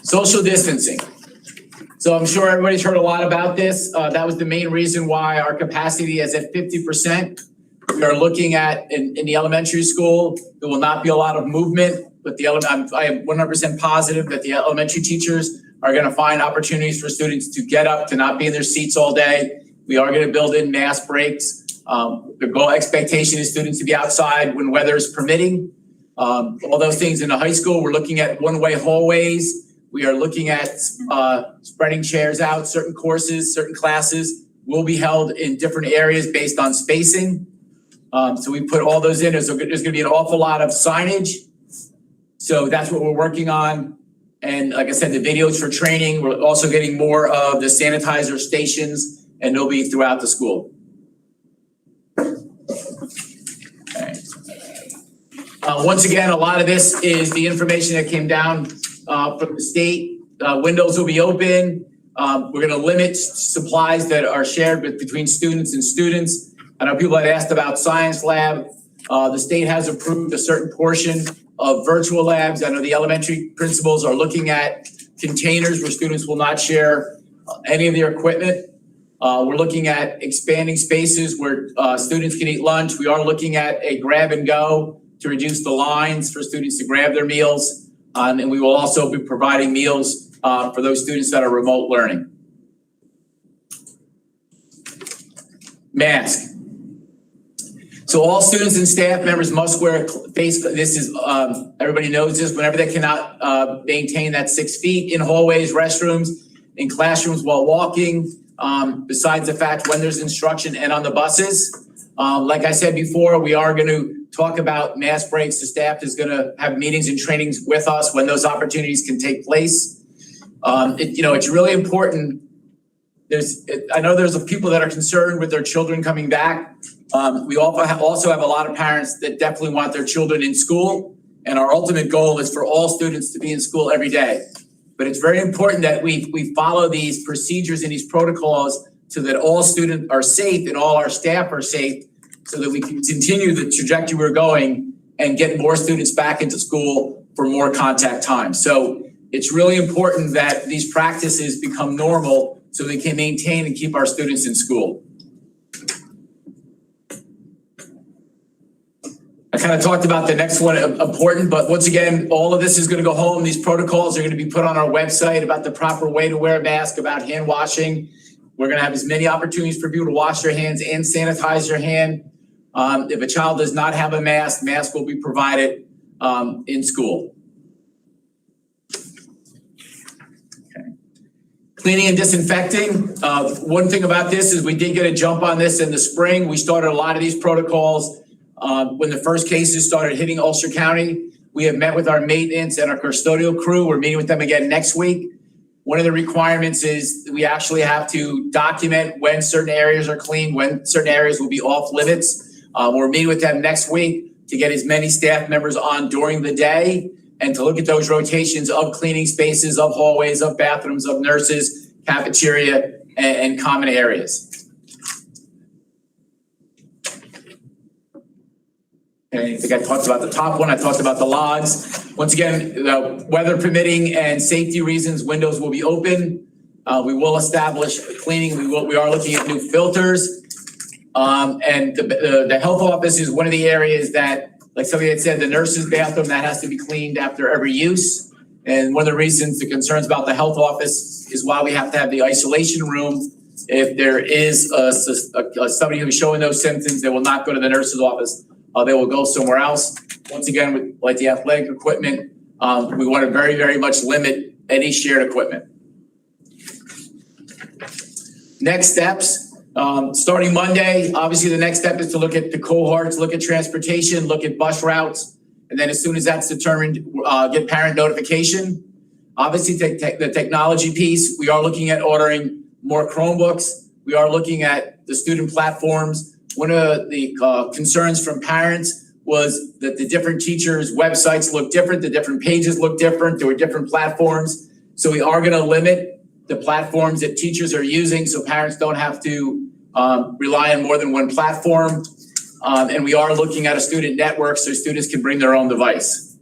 Social distancing. So I'm sure everybody's heard a lot about this. That was the main reason why our capacity is at 50%. We are looking at, in the elementary school, there will not be a lot of movement, but I am 100% positive that the elementary teachers are going to find opportunities for students to get up, to not be in their seats all day. We are going to build in mask breaks. The goal expectation is students to be outside when weather is permitting. All those things in the high school, we're looking at one-way hallways. We are looking at spreading chairs out. Certain courses, certain classes will be held in different areas based on spacing. So we put all those in. There's going to be an awful lot of signage. So that's what we're working on. And like I said, the videos for training, we're also getting more of the sanitizer stations, and they'll be throughout the school. Okay. Once again, a lot of this is the information that came down from the state. Windows will be open. We're going to limit supplies that are shared between students and students. I know people had asked about science lab. The state has approved a certain portion of virtual labs. I know the elementary principals are looking at containers where students will not share any of their equipment. We're looking at expanding spaces where students can eat lunch. We are looking at a grab and go to reduce the lines for students to grab their meals. And we will also be providing meals for those students that are remote learning. Mask. So all students and staff members must wear face. This is, everybody knows this, whenever they cannot maintain that 6 feet in hallways, restrooms, in classrooms while walking, besides the fact when there's instruction and on the buses. Like I said before, we are going to talk about mask breaks. The staff is going to have meetings and trainings with us when those opportunities can take place. It's really important. I know there's people that are concerned with their children coming back. We also have a lot of parents that definitely want their children in school, and our ultimate goal is for all students to be in school every day. But it's very important that we follow these procedures and these protocols so that all students are safe and all our staff are safe, so that we can continue the trajectory we're going and get more students back into school for more contact time. So it's really important that these practices become normal so we can maintain and keep our students in school. I kind of talked about the next one, important, but once again, all of this is going to go home. These protocols are going to be put on our website about the proper way to wear a mask, about hand washing. We're going to have as many opportunities for people to wash their hands and sanitize their hand. If a child does not have a mask will be provided in school. Okay. Cleaning and disinfecting. One thing about this is we did get a jump on this in the spring. We started a lot of these protocols when the first cases started hitting Ulster County. We have met with our maintenance and our custodial crew. We're meeting with them again next week. One of the requirements is we actually have to document when certain areas are clean, when certain areas will be off limits. We're meeting with them next week to get as many staff members on during the day and to look at those rotations of cleaning spaces, of hallways, of bathrooms, of nurses, cafeteria, and common areas. Okay, I think I talked about the top one. I talked about the logs. Once again, weather permitting and safety reasons, windows will be open. We will establish cleaning. We are looking at new filters. And the health office is one of the areas that, like somebody had said, the nurse's bathroom, that has to be cleaned after every use. And one of the reasons, the concerns about the health office is why we have to have the isolation room. If there is somebody who's showing those symptoms, they will not go to the nurse's office. They will go somewhere else. Once again, with like the athletic equipment, we want to very, very much limit any shared equipment. Next steps, starting Monday, obviously the next step is to look at the cohorts, look at transportation, look at bus routes. And then as soon as that's determined, get parent notification. Obviously, the technology piece, we are looking at ordering more Chromebooks. We are looking at the student platforms. One of the concerns from parents was that the different teachers' websites look different, the different pages look different, there were different platforms. So we are going to limit the platforms that teachers are using so parents don't have to rely on more than one platform. And we are looking at a student network so students can bring their own device.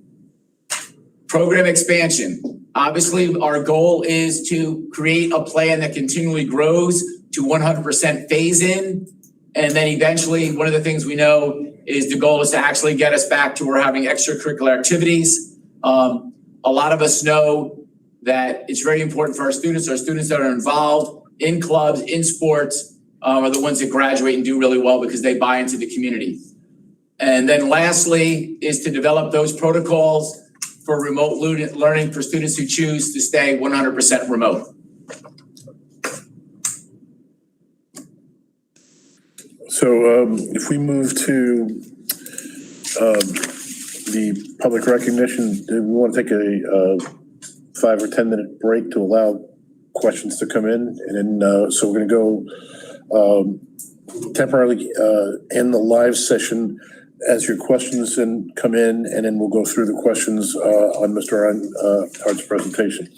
Program expansion. Obviously, our goal is to create a plan that continually grows to 100% phase in. And then eventually, one of the things we know is the goal is to actually get us back to where we're having extracurricular activities. A lot of us know that it's very important for our students that are involved in clubs, in sports, are the ones that graduate and do really well because they buy into the community. And then lastly is to develop those protocols for remote learning for students who choose to stay 100% remote. So if we move to the public recognition, do we want to take a 5 or 10 minute break to allow questions to come in? And then, so we're going to go temporarily end the live session as your questions come in, and then we'll go through the questions on Mr. Hart's presentation.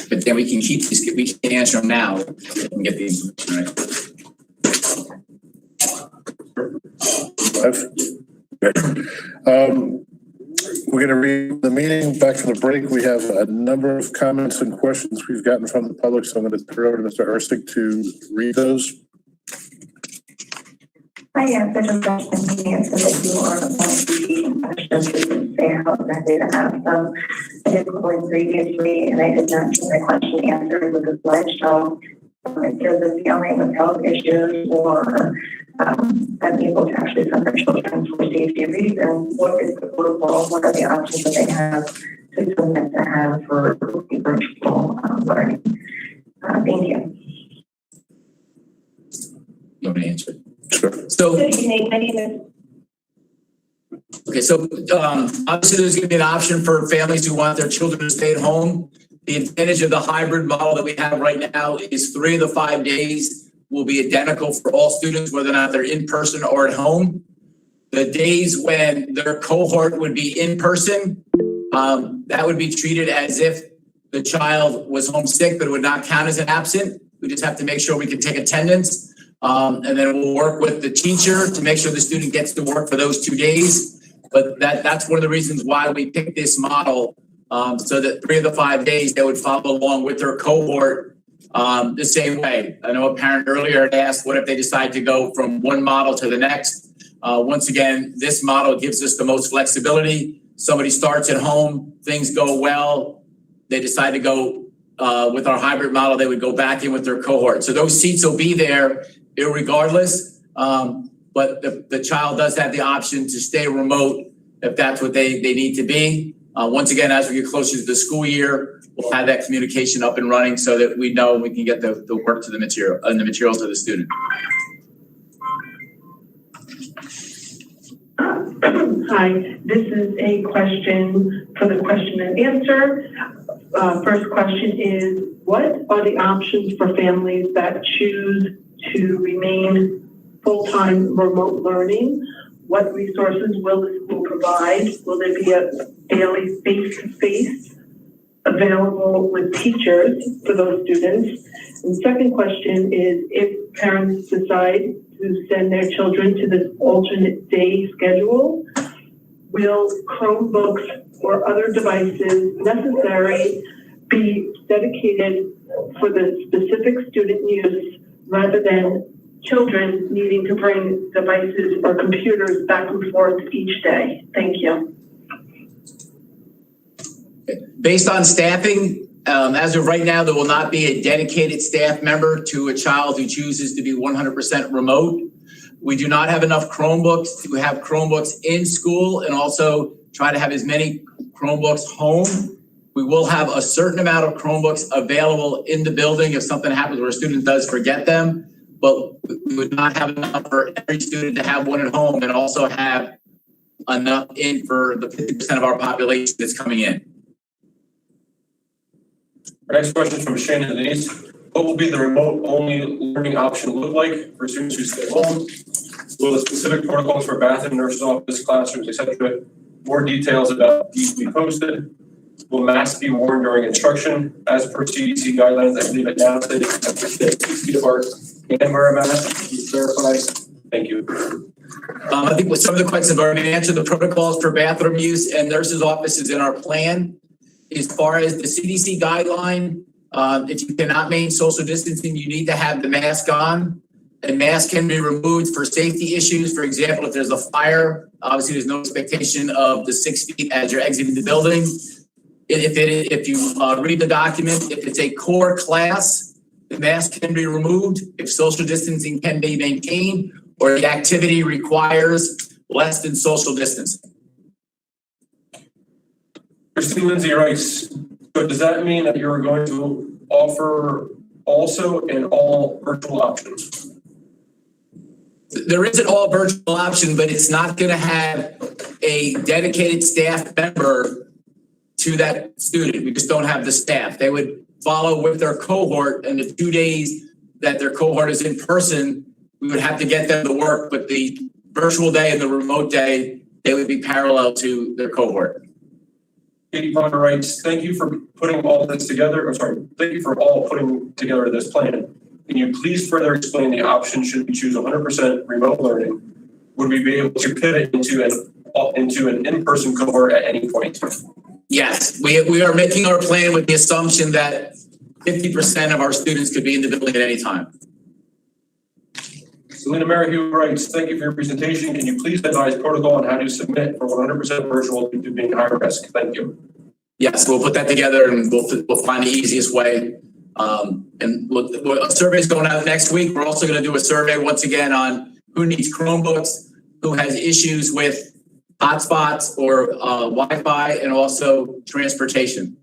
but then we can keep these, we can answer them now and get the information right. We're going to read the meeting back from the break. We have a number of comments and questions we've gotten from the public, so I'm going to turn it over to Mr. Erstick to read those. I answered a question he answered that you are on questions to say how effective to have some. I did call in previously and I did not get my question answered with a slideshow. It says that the only with health issues or unable to actually send their children for safety reasons. What is the protocol? What are the options that they have to submit to have for virtual learning? Thank you. You want me to answer? Sure. So, Good evening, my name is okay, so obviously there's going to be an option for families who want their children to stay at home. The advantage of the hybrid model that we have right now is 3 of the 5 days will be identical for all students, whether or not they're in person or at home. The days when their cohort would be in person, that would be treated as if the child was homesick, but it would not count as an absent. We just have to make sure we can take attendance. And then we'll work with the teacher to make sure the student gets to work for those 2 days. But that's one of the reasons why we picked this model, so that 3 of the 5 days they would follow along with their cohort the same way. I know a parent earlier had asked, what if they decide to go from one model to the next? Once again, this model gives us the most flexibility. Somebody starts at home, things go well, they decide to go with our hybrid model, they would go back in with their cohort. So those seats will be there irregardless, but the child does have the option to stay remote if that's what they need to be. Once again, as we get closer to the school year, we'll have that communication up and running so that we know we can get the work to the material and the materials to the student. Hi, this is a question for the question and answer. First question is, what are the options for families that choose to remain full-time remote learning? What resources will the school provide? Will there be a daily face-to-face available with teachers for those students? And second question is, if parents decide to send their children to this alternate day schedule, will Chromebooks or other devices necessary be dedicated for the specific student use rather than children needing to bring devices or computers back and forth each day? Thank you. Based on staffing, as of right now, there will not be a dedicated staff member to a child who chooses to be 100% remote. We do not have enough Chromebooks to have Chromebooks in school and also try to have as many Chromebooks home. We will have a certain amount of Chromebooks available in the building if something happens where a student does forget them, but we would not have enough for every student to have one at home and also have enough in for the 50% of our population that's coming in. Our next question from Shane and Denise. What will be the remote only learning option look like for students who stay home? Will the specific protocols for bathroom, nurse's office, classrooms, etc. More details about these be posted? Will masks be worn during instruction? As per CDC guidelines, I believe it now says you have to stay 6 feet apart and wear a mask. Can you clarify? Thank you. I think with some of the questions I've already answered, the protocols for bathroom use and nurses' offices in our plan. As far as the CDC guideline, if you cannot maintain social distancing, you need to have the mask on. And mask can be removed for safety issues. For example, if there's a fire, obviously there's no expectation of the 6 feet as you're exiting the building. If you read the document, if it's a core class, the mask can be removed. If social distancing can be maintained or the activity requires less than social distancing. Christine Lindsay Rice. So does that mean that you're going to offer also an all virtual option? There is an all virtual option, but it's not going to have a dedicated staff member to that student. We just don't have the staff. They would follow with their cohort, and the 2 days that their cohort is in person, we would have to get them to work, but the virtual day and the remote day, they would be parallel to their cohort. Katie Ponder writes, thank you for putting all this together. Thank you for all putting together this plan. Can you please further explain the option should we choose 100% remote learning? Would we be able to pivot into an in-person cohort at any point? Yes, we are making our plan with the assumption that 50% of our students could be in the building at any time. Selena Merrihew writes, thank you for your presentation. Can you please advise protocol on how to submit for 100% virtual due to being high risk? Thank you. Yes, we'll put that together and we'll find the easiest way. And a survey is going out next week. We're also going to do a survey once again on who needs Chromebooks, who has issues with hotspots or Wi-Fi, and also transportation.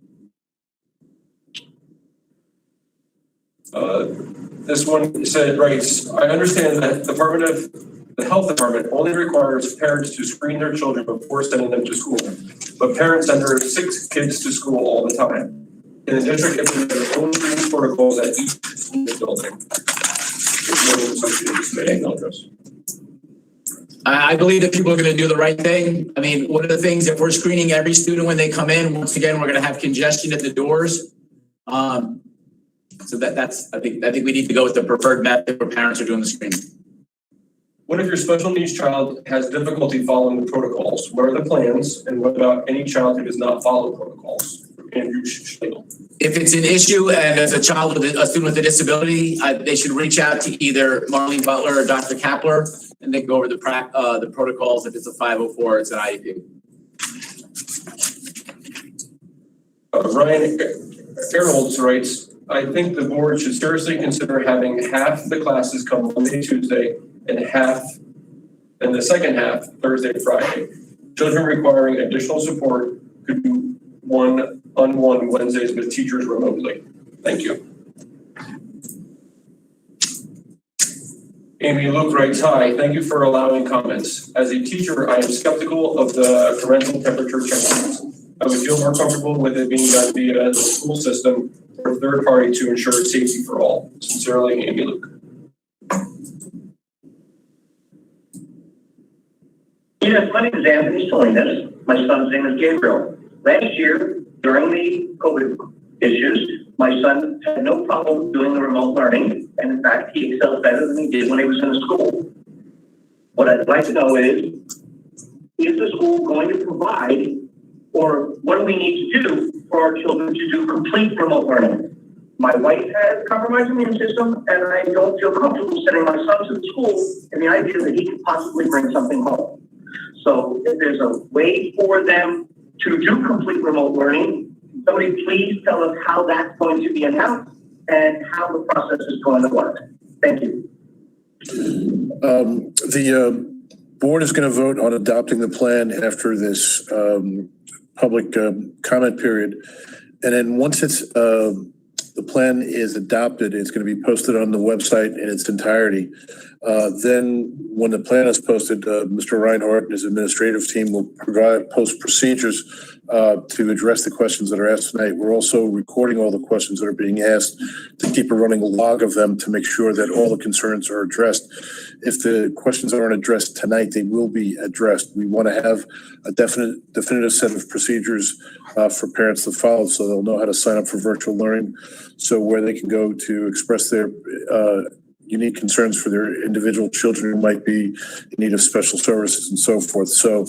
This one writes, I understand that the health department only requires parents to screen their children before sending them to school, but parents send their 6 kids to school all the time. In the district, implement their own screening protocols at each school building. I believe that people are going to do the right thing. I mean, one of the things, if we're screening every student when they come in, once again, we're going to have congestion at the doors. So that's I think we need to go with the preferred method where parents are doing the screening. What if your special needs child has difficulty following the protocols? What are the plans? And what about any child who does not follow protocols? Andrew Schlegel. If it's an issue and as a child with a student with a disability, they should reach out to either Marlene Butler or Dr. Kapler, and they can go over the protocols. If it's a 504, it's an IEP. Ryan Erholtz writes, I think the board should seriously consider having half the classes come Monday, Tuesday, and the second half Thursday, Friday. Children requiring additional support could do one-on-one Wednesdays with teachers remotely. Thank you. Amy Luke writes, hi, thank you for allowing comments. As a teacher, I am skeptical of the parental temperature check-ins. I would feel more comfortable with it being done via the school system or a third party to ensure safety for all. Sincerely, Amy Luke. Yes, my name is Anthony Salinas. My son's name is Gabriel. Last year, during the COVID issues, my son had no problem doing the remote learning. And in fact, he excelled better than he did when he was in school. What I'd like to know is the school going to provide, or what do we need to do for our children to do complete remote learning? My wife has a compromised immune system, and I don't feel comfortable sending my son to the school in the idea that he could possibly bring something home. So if there's a way for them to do complete remote learning, somebody please tell us how that's going to be announced and how the process is going to work. Thank you. The board is going to vote on adopting the plan after this public comment period. And then once it's the plan is adopted, it's going to be posted on the website in its entirety. Then when the plan is posted, Mr. Reinhardt and his administrative team will post procedures to address the questions that are asked tonight. We're also recording all the questions that are being asked to keep a running log of them to make sure that all the concerns are addressed. If the questions aren't addressed tonight, they will be addressed. We want to have a definitive set of procedures for parents to follow so they'll know how to sign up for virtual learning, so where they can go to express their unique concerns for their individual children who might be in need of special services and so forth. So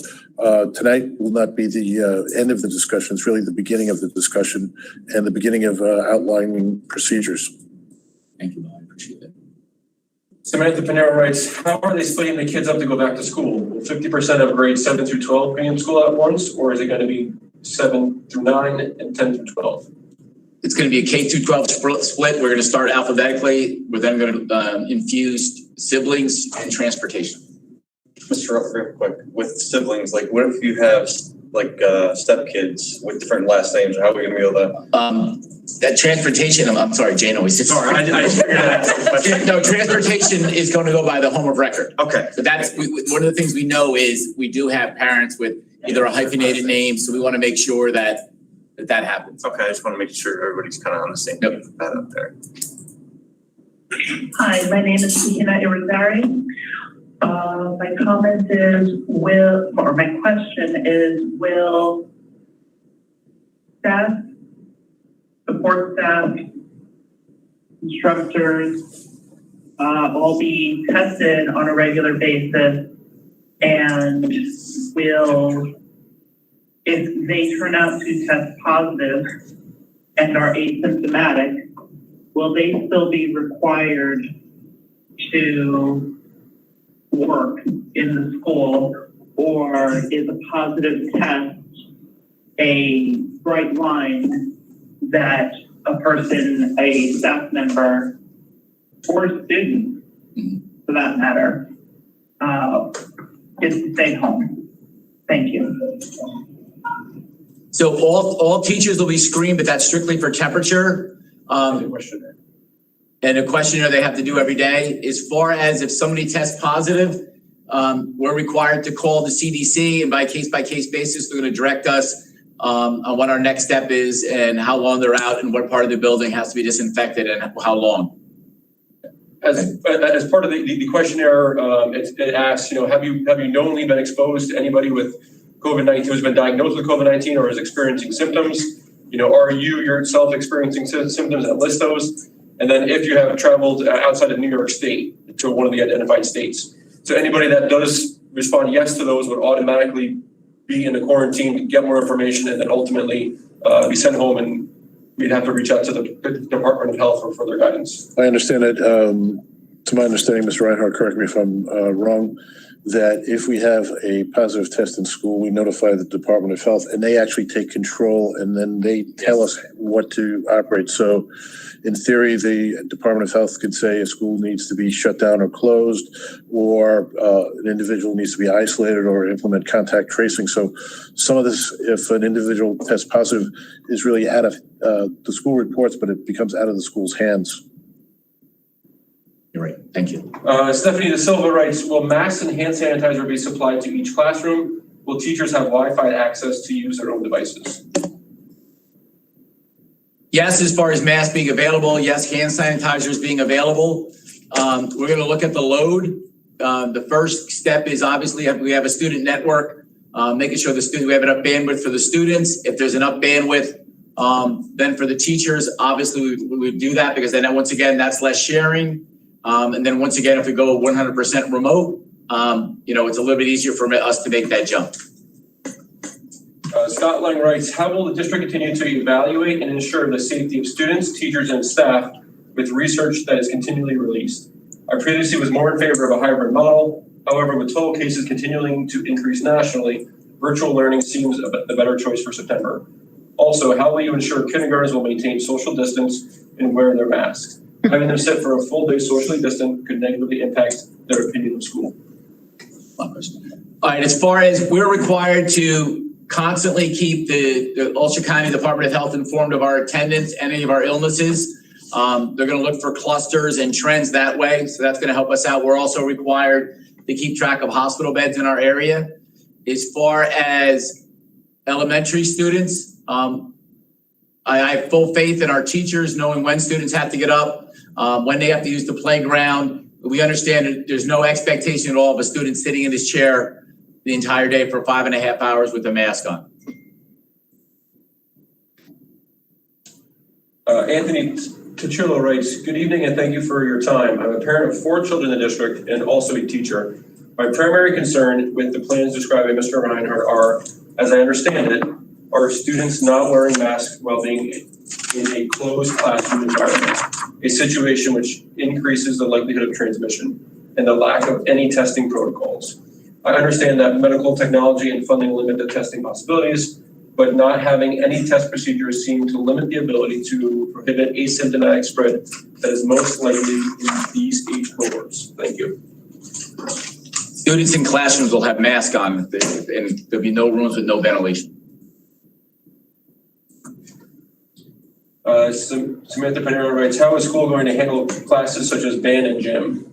tonight will not be the end of the discussion. It's really the beginning of the discussion and the beginning of outlining procedures. Thank you, I appreciate it. Samantha Panero writes, how are they splitting the kids up to go back to school? Will 50% of grades 7 through 12 be in school at once, or is it going to be 7 through 9 and 10 through 12? It's going to be a K through 12 split. We're going to start alphabetically. We're then going to infuse siblings and transportation. Mr. Rupp, real quick, with siblings, like what if you have like stepkids with different last names? How are we going to be able to? That transportation, I'm sorry, Jane always says. Sorry, I figured that. No, transportation is going to go by the home of record. Okay. So that's one of the things we know is we do have parents with either a hyphenated name, so we want to make sure that happens. Okay, I just want to make sure everybody's kind of on the same page with that up there. Hi, my name is Tina Irizarry. My comment is, my question is, will staff, support staff, instructors, all be tested on a regular basis, and will, if they turn out to test positive and are asymptomatic, will they still be required to work in the school, or is a positive test a bright line that a person, a staff member, or student, for that matter, is to stay home? Thank you. So all teachers will be screened, but that's strictly for temperature. And a questionnaire they have to do every day. As far as if somebody tests positive, we're required to call the CDC, and by case basis, they're going to direct us on what our next step is and how long they're out and what part of the building has to be disinfected and how long. As part of the questionnaire, it asks, have you knowingly been exposed to anybody with COVID-19 who's been diagnosed with COVID-19 or is experiencing symptoms? Are you yourself experiencing symptoms, and list those? And then if you have traveled outside of New York State to one of the identified states. So anybody that does respond yes to those would automatically be in the quarantine, get more information, and then ultimately be sent home, and we'd have to reach out to the Department of Health for further guidance. I understand that, to my understanding, Mr. Reinhardt, correct me if I'm wrong, that if we have a positive test in school, we notify the Department of Health, and they actually take control, and then they tell us what to operate. So in theory, the Department of Health could say a school needs to be shut down or closed, or an individual needs to be isolated or implement contact tracing. So some of this, if an individual tests positive, is really out of the school reports, but it becomes out of the school's hands. You're right. Thank you. Stephanie De Silva writes, will masks and hand sanitizer be supplied to each classroom? Will teachers have Wi-Fi access to use their own devices? Yes, as far as masks being available, yes, hand sanitizers being available. We're going to look at the load. The first step is obviously we have a student network, making sure we have enough bandwidth for the students. If there's enough bandwidth, then for the teachers, obviously we would do that, because then once again, that's less sharing. And then once again, if we go 100% remote, it's a little bit easier for us to make that jump. Scott Lang writes, how will the district continue to evaluate and ensure the safety of students, teachers, and staff with research that is continually released? I previously was more in favor of a hybrid model. However, with total cases continuing to increase nationally, virtual learning seems the better choice for September. Also, how will you ensure kindergartners will maintain social distance and wear their masks? Having them sit for a full day socially distant could negatively impact their opinion of school. All right, as far as we're required to constantly keep the Ulster County Department of Health informed of our attendance, any of our illnesses. They're going to look for clusters and trends that way. So that's going to help us out. We're also required to keep track of hospital beds in our area. As far as elementary students, I have full faith in our teachers, knowing when students have to get up, when they have to use the playground. We understand that there's no expectation at all of a student sitting in his chair the entire day for 5.5 hours with a mask on. Anthony Tuchillo writes, good evening and thank you for your time. I'm a parent of 4 children in the district and also a teacher. My primary concern with the plans described by Mr. Reinhardt are, as I understand it, are students not wearing masks while being in a closed classroom environment, a situation which increases the likelihood of transmission, and the lack of any testing protocols. I understand that medical technology and funding limit the testing possibilities, but not having any test procedures seem to limit the ability to prohibit asymptomatic spread that is most likely in these age cohorts. Thank you. Students in classrooms will have masks on, and there'll be no rooms with no ventilation. Samantha Panero writes, how is school going to handle classes such as band and gym?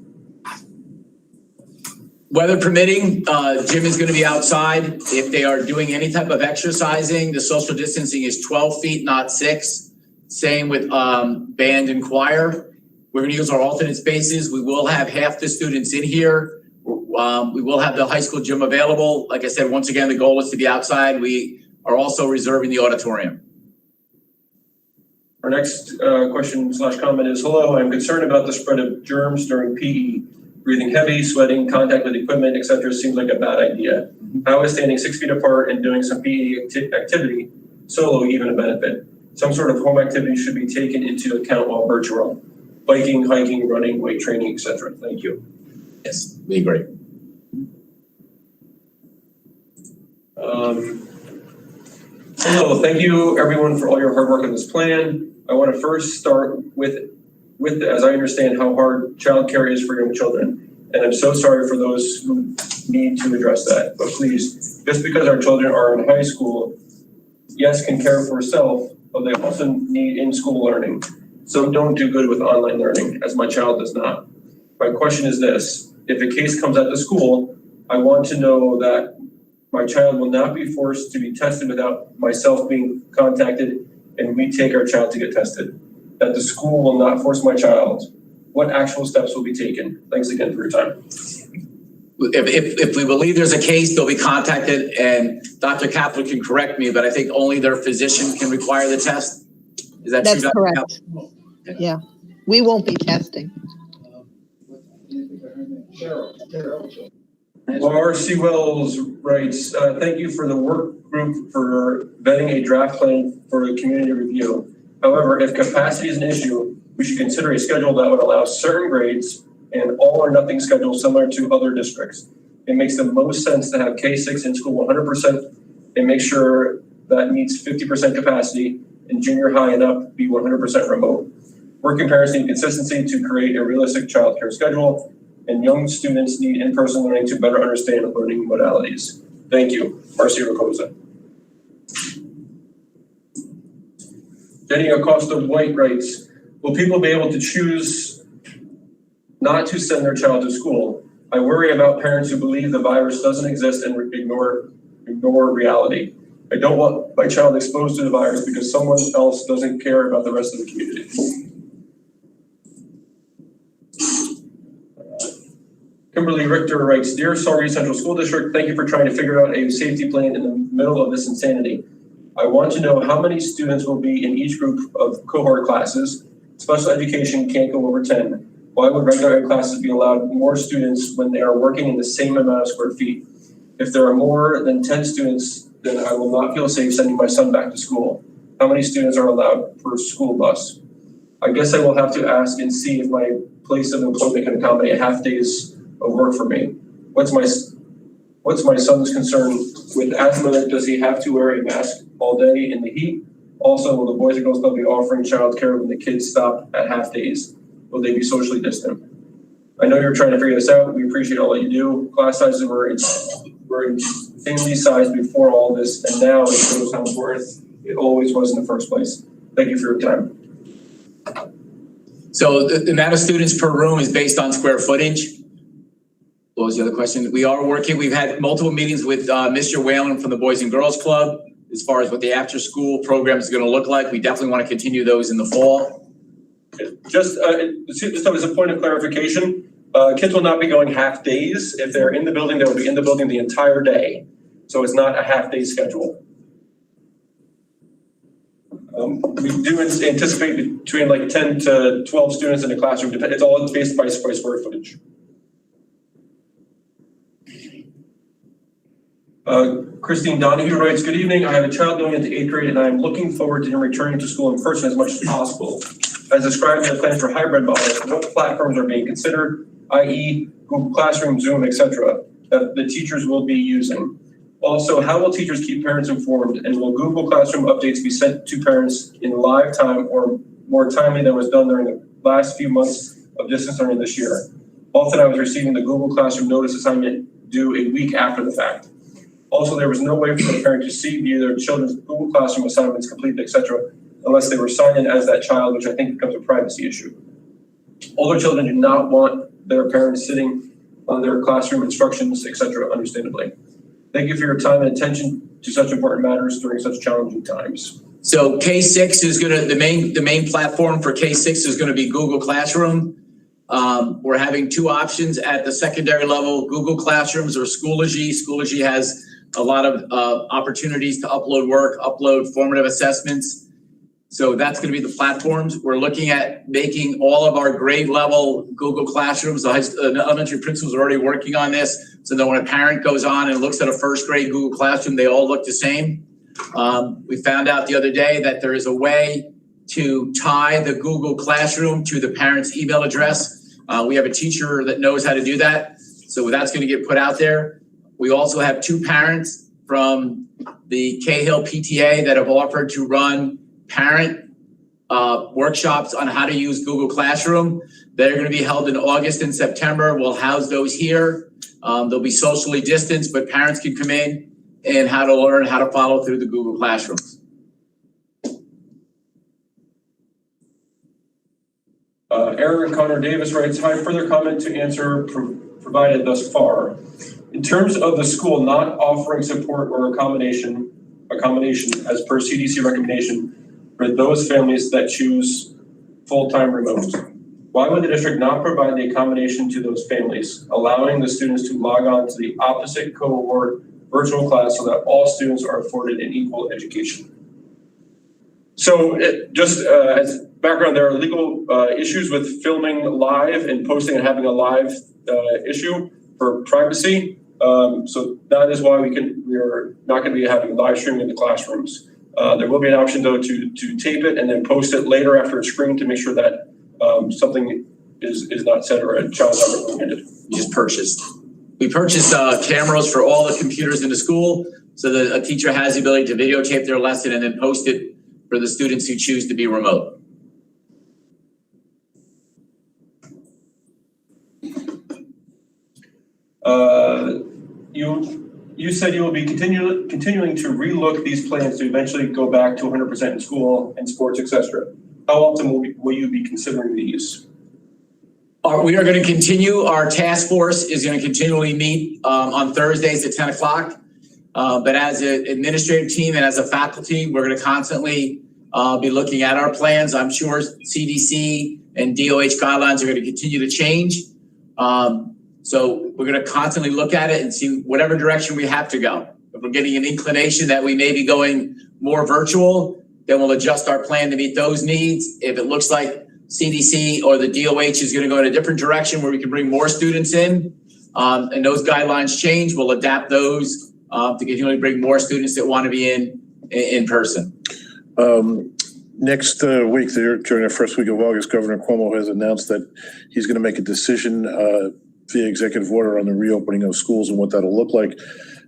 Weather permitting, gym is going to be outside. If they are doing any type of exercising, the social distancing is 12 feet, not 6. Same with band and choir. We're going to use our alternate spaces. We will have half the students in here. We will have the high school gym available. Like I said, once again, the goal is to be outside. We are also reserving the auditorium. Our next question / comment is, hello, I'm concerned about the spread of germs during PE. Breathing heavy, sweating, contact with equipment, etc. seems like a bad idea. How is standing 6 feet apart and doing some PE activity solo even a benefit? Some sort of home activity should be taken into account while virtual. Biking, hiking, running, weight training, etc. Thank you. Yes, we agree. Hello, thank you everyone for all your hard work on this plan. I want to first start with as I understand how hard childcare is for young children. And I'm so sorry for those who need to address that. But please, just because our children are in high school, yes, can care for self, but they also need in-school learning. Some don't do good with online learning, as my child does not. My question is this: if a case comes at the school, I want to know that my child will not be forced to be tested without myself being contacted and we take our child to get tested. That the school will not force my child. What actual steps will be taken? Thanks again for your time. If we believe there's a case, they'll be contacted, and Dr. Kaplan can correct me, but I think only their physician can require the test. Is that true? That's correct. Yeah, we won't be testing. R.C. Wells writes, thank you for the work group for vetting a draft plan for a community review. However, if capacity is an issue, we should consider a schedule that would allow certain grades and all or nothing schedule similar to other districts. It makes the most sense to have K-6 in school 100% and make sure that meets 50% capacity, and junior high and up be 100% remote. Working parents need consistency to create a realistic childcare schedule, and young students need in-person learning to better understand learning modalities. Thank you, Marcy Rakosa. Jenny Acosta White writes, will people be able to choose not to send their child to school? I worry about parents who believe the virus doesn't exist and ignore reality. I don't want my child exposed to the virus because someone else doesn't care about the rest of the community. Kimberly Richter writes, dear Saugerties Central School District, thank you for trying to figure out a safety plan in the middle of this insanity. I want to know how many students will be in each group of cohort classes. Special education can't go over 10. Why would regular ed classes be allowed more students when they are working in the same amount of square feet? If there are more than 10 students, then I will not feel safe sending my son back to school. How many students are allowed per school bus? I guess I will have to ask and see if my place of employment can accommodate half days of work for me. What's my son's concern with asthma? Does he have to wear a mask all day in the heat? Also, will the Boys and Girls Club be offering childcare when the kids stop at half days? Will they be socially distant? I know you're trying to figure this out. We appreciate all that you do. Class sizes were insanely sized before all this, and now it shows how important it always was in the first place. Thank you for your time. So the amount of students per room is based on square footage. What was the other question? We are working, we've had multiple meetings with Mr. Whalen from the Boys and Girls Club as far as what the after school program is going to look like. We definitely want to continue those in the fall. Just as a point of clarification, kids will not be going half days. If they're in the building, they will be in the building the entire day. So it's not a half day schedule. We do anticipate between like 10 to 12 students in a classroom. It's all based by square footage. Christine Donahue writes, good evening. I have a child going into 8th grade and I am looking forward to him returning to school in person as much as possible. As described in the plan for hybrid models, what platforms are being considered, i.e. Google Classroom, Zoom, etc., that the teachers will be using? Also, how will teachers keep parents informed, and will Google Classroom updates be sent to parents in live time or more timely than was done during the last few months of distance learning this year? Often I was receiving the Google Classroom notice assignment due a week after the fact. Also, there was no way for the parent to see view their children's Google Classroom assignments completed, etc., unless they were signed in as that child, which I think becomes a privacy issue. Older children do not want their parents sitting on their classroom instructions, etc., understandably. Thank you for your time and attention to such important matters during such challenging times. So K6 is the main platform for K6 is going to be Google Classroom. We're having two options at the secondary level, Google Classrooms or Schoology. Schoology has a lot of opportunities to upload work, upload formative assessments. So that's going to be the platforms. We're looking at making all of our grade level Google Classrooms. The elementary principals are already working on this. So that when a parent goes on and looks at a first grade Google Classroom, they all look the same. We found out the other day that there is a way to tie the Google Classroom to the parent's email address. We have a teacher that knows how to do that. So that's going to get put out there. We also have 2 parents from the Cahill PTA that have offered to run parent workshops on how to use Google Classroom. They're going to be held in August and September. We'll house those here. They'll be socially distanced, but parents can come in and how to learn how to follow through the Google Classrooms. Aaron Connor Davis writes, hi, further comment to answer provided thus far. In terms of the school not offering support or accommodation as per CDC recommendation for those families that choose full-time remote, why would the district not provide the accommodation to those families, allowing the students to log on to the opposite cohort virtual class so that all students are afforded an equal education? So as background, there are legal issues with filming live and posting and having a live issue for privacy. So that is why we are not going to be having live streaming in the classrooms. There will be an option though to tape it and then post it later after it's screened to make sure that something is not said or a child not recommended. Just purchased. We purchased cameras for all the computers in the school so that a teacher has the ability to videotape their lesson and then post it for the students who choose to be remote. You said you will be continuing to relook these plans to eventually go back to 100% in school and sports, etc. How often will you be considering these? We are going to continue. Our task force is going to continually meet on Thursdays at 10 o'clock. But as an administrative team and as a faculty, we're going to constantly be looking at our plans. I'm sure CDC and DOH guidelines are going to continue to change. So we're going to constantly look at it and see whatever direction we have to go. If we're getting an inclination that we may be going more virtual, then we'll adjust our plan to meet those needs. If it looks like CDC or the DOH is going to go in a different direction where we can bring more students in, and those guidelines change, we'll adapt those to continually bring more students that want to be in person. Next week, during the first week of August, Governor Cuomo has announced that he's going to make a decision via executive order on the reopening of schools and what that'll look like.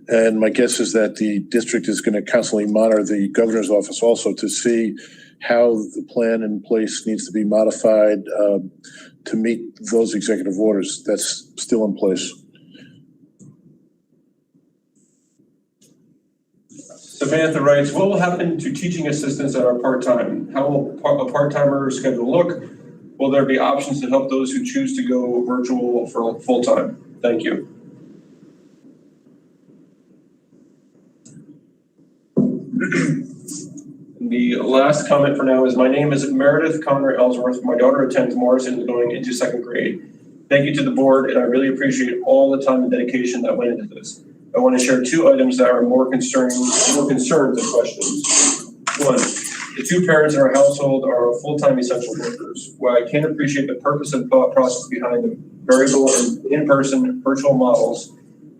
And my guess is that the district is going to constantly monitor the governor's office also to see how the plan in place needs to be modified to meet those executive orders. That's still in place. Samantha writes, what will happen to teaching assistants that are part-time? How will a part-timer schedule look? Will there be options to help those who choose to go virtual for full-time? Thank you. The last comment for now is, my name is Meredith Connor Ellsworth. My daughter attends Morrison and is going into 2nd grade. Thank you to the board, and I really appreciate all the time and dedication that went into this. I want to share 2 items that are more concerns than questions. 1, the 2 parents in our household are full-time essential workers. While I can appreciate the purpose and thought process behind the variable and in-person virtual models,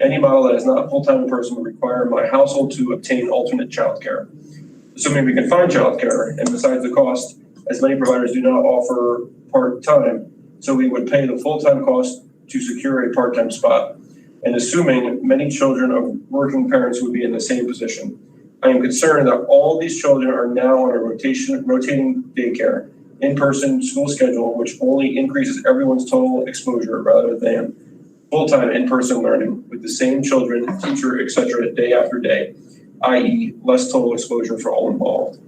any model that is not full-time in person would require my household to obtain alternate childcare. Assuming we can find childcare, and besides the cost, as many providers do not offer part-time, so we would pay the full-time cost to secure a part-time spot. And assuming many children of working parents would be in the same position. I am concerned that all these children are now on a rotating daycare, in-person school schedule, which only increases everyone's total exposure rather than full-time in-person learning with the same children, teacher, etc. day after day, i.e. less total exposure for all involved.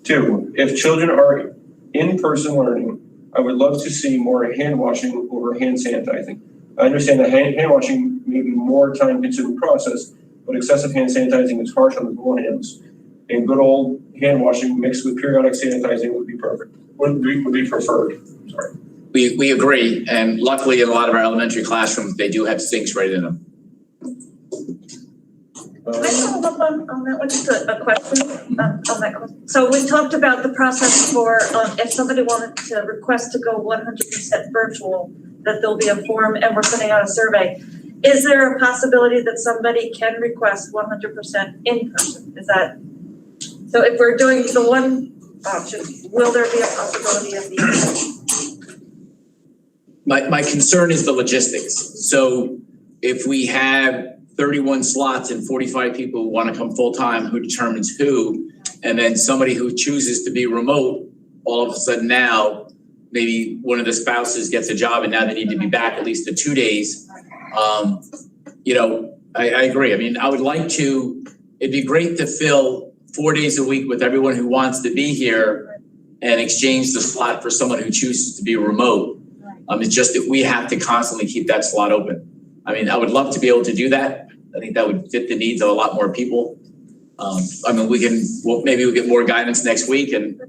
2, if children are in-person learning, I would love to see more hand washing over hand sanitizing. I understand that hand washing may be more time-consuming process, but excessive hand sanitizing is harsh on the little hands. And good old hand washing mixed with periodic sanitizing would be perfect. Would be preferred. Sorry. We agree, and luckily in a lot of our elementary classrooms, they do have sinks right in them. Can I follow up on that one? Just a question on that question. So we talked about the process for if somebody wanted to request to go 100% virtual, that there'll be a form and we're putting out a survey. Is there a possibility that somebody can request 100% in person? Is that, so if we're doing the one option, will there be a possibility of the other? My concern is the logistics. So if we have 31 slots and 45 people who want to come full-time, who determines who, and then somebody who chooses to be remote, all of a sudden now, maybe one of the spouses gets a job and now they need to be back at least 2 days. You know, I agree. I mean, I would like to, it'd be great to fill 4 days a week with everyone who wants to be here and exchange the slot for someone who chooses to be remote. It's just that we have to constantly keep that slot open. I mean, I would love to be able to do that. I think that would fit the needs of a lot more people. I mean, maybe we'll get more guidance next week and,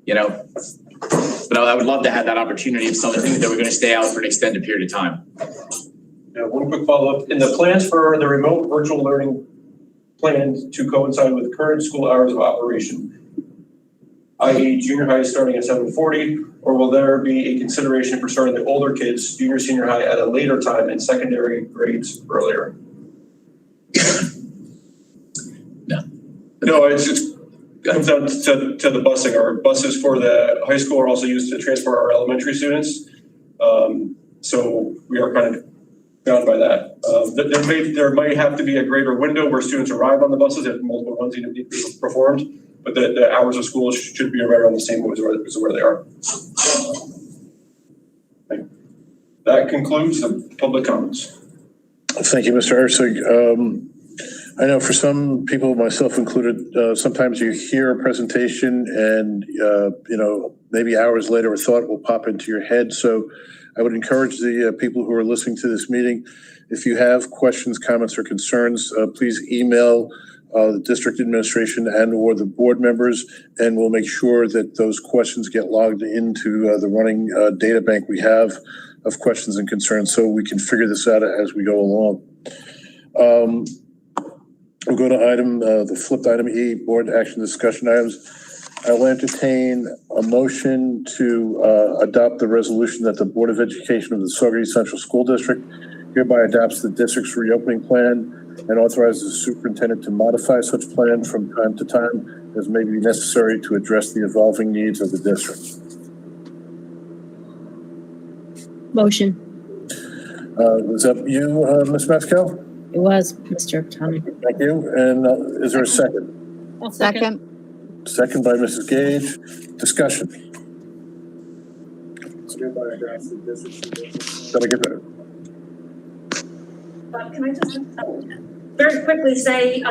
you know, but I would love to have that opportunity if someone knew that we're going to stay out for an extended period of time. Yeah, one quick follow-up. In the plans for the remote virtual learning planned to coincide with current school hours of operation, i.e. junior high starting at 7:40, or will there be a consideration for starting the older kids, junior, senior high, at a later time and secondary grades earlier? No, it's comes down to the busing. Our buses for the high school are also used to transport our elementary students. So we are kind of bound by that. There might have to be a greater window where students arrive on the buses if multiple ones need to be performed, but the hours of school should be right around the same as where they are. That concludes the public comments. Thank you, Mr. Ersig. I know for some people, myself included, sometimes you hear a presentation and, you know, maybe hours later a thought will pop into your head. So I would encourage the people who are listening to this meeting, if you have questions, comments, or concerns, please email the district administration and or the board members, and we'll make sure that those questions get logged into the running data bank we have of questions and concerns, so we can figure this out as we go along. We'll go to the flipped item E, board action discussion items. I will entertain a motion to adopt the resolution that the Board of Education of the Saugerties Central School District hereby adopts the district's reopening plan and authorizes the superintendent to modify such plan from time to time as may be necessary to address the evolving needs of the district. Motion. Was that you, Ms. Mascal? It was, Mr. Tommy. Thank you. And is there a second? Second. Second by Mrs. Gage. Discussion. Gotta get better. Can I just very quickly say,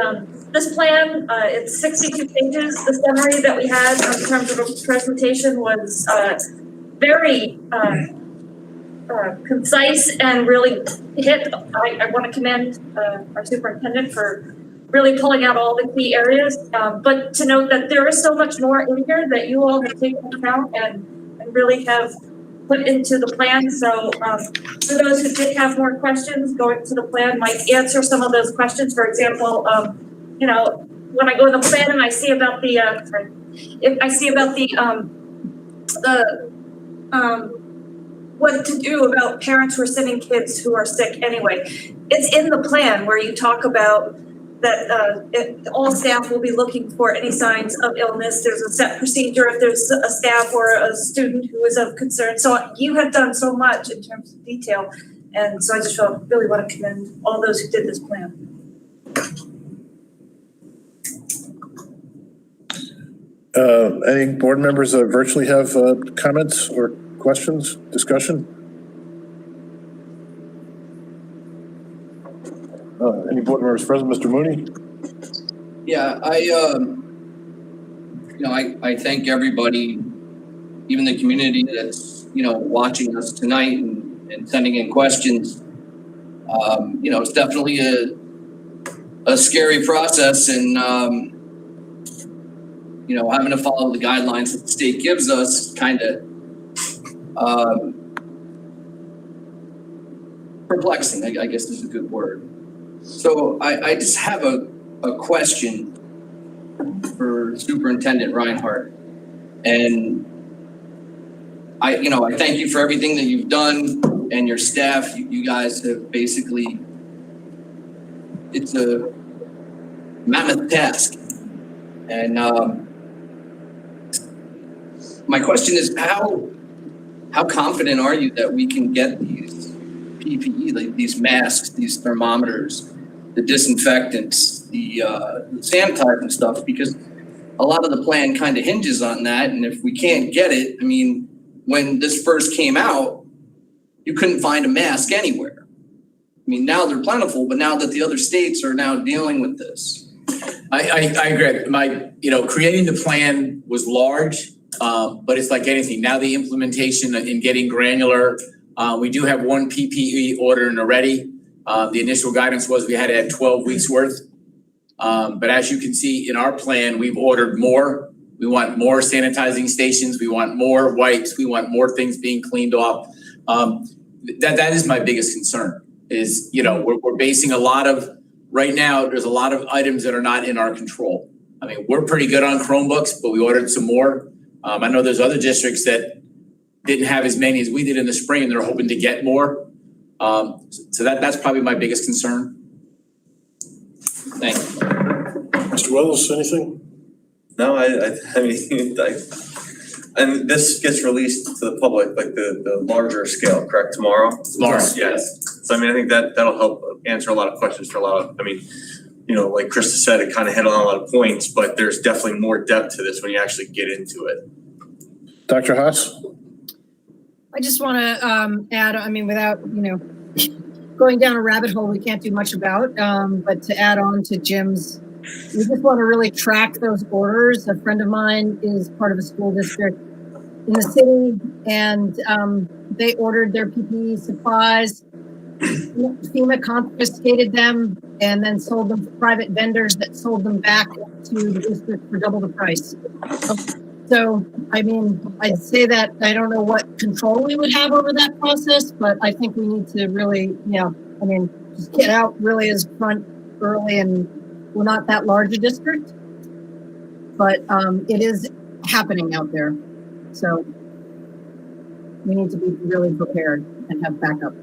this plan, it's 62 pages. The summary that we had in terms of a presentation was very concise and really hit. I want to commend our superintendent for really pulling out all the key areas, but to note that there is so much more in here that you all have taken account and really have put into the plan. So for those who did have more questions, going to the plan might answer some of those questions. For example, you know, when I go to the plan and I see about the, if I see about what to do about parents who are sending kids who are sick anyway, it's in the plan where you talk about that all staff will be looking for any signs of illness. There's a set procedure if there's a staff or a student who is of concern. So you have done so much in terms of detail. And so I just really want to commend all those who did this plan. Any board members virtually have comments or questions, discussion? Any board members present? Mr. Mooney? Yeah, I thank everybody, even the community that's, watching us tonight and sending in questions. It's definitely a scary process, and, having to follow the guidelines that the state gives us kind of perplexing, I guess is a good word. So I just have a a question for Superintendent Reinhardt. And I thank you for everything that you've done and your staff. You guys have basically, it's a mammoth task. And my question is, how confident are you that we can get these PPE, like these masks, these thermometers, the disinfectants, the sanitizer and stuff? Because a lot of the plan kind of hinges on that. And if we can't get it, I mean, when this first came out, you couldn't find a mask anywhere. I mean, now they're plentiful, but now that the other states are now dealing with this. I agree. Creating the plan was large, but it's like anything. Now the implementation and getting granular. We do have one PPE order already. The initial guidance was we had to have 12 weeks worth. But as you can see in our plan, we've ordered more. We want more sanitizing stations. We want more wipes. We want more things being cleaned off. That is my biggest concern is, we're basing a lot of, right now, there's a lot of items that are not in our control. I mean, we're pretty good on Chromebooks, but we ordered some more. I know there's other districts that didn't have as many as we did in the spring, and they're hoping to get more. So that's probably my biggest concern. Thank you. Mr. Wells, anything? No, I mean, and this gets released to the public, like the larger scale, correct, tomorrow? Tomorrow, yes. So I mean, I think that'll help answer a lot of questions for a lot of, like Krista said, it kind of hit on a lot of points, but there's definitely more depth to this when you actually get into it. Dr. Haas? I just want to add, without, going down a rabbit hole we can't do much about, but to add on to Jim's, we just want to really track those orders. A friend of mine is part of a school district in the city, and they ordered their PPE supplies. FEMA confiscated them and then sold them to private vendors that sold them back to the district for double the price. So, I'd say that I don't know what control we would have over that process, but I think we need to really, just get out really as front early, and we're not that large a district, but it is happening out there. So we need to be really prepared and have backup.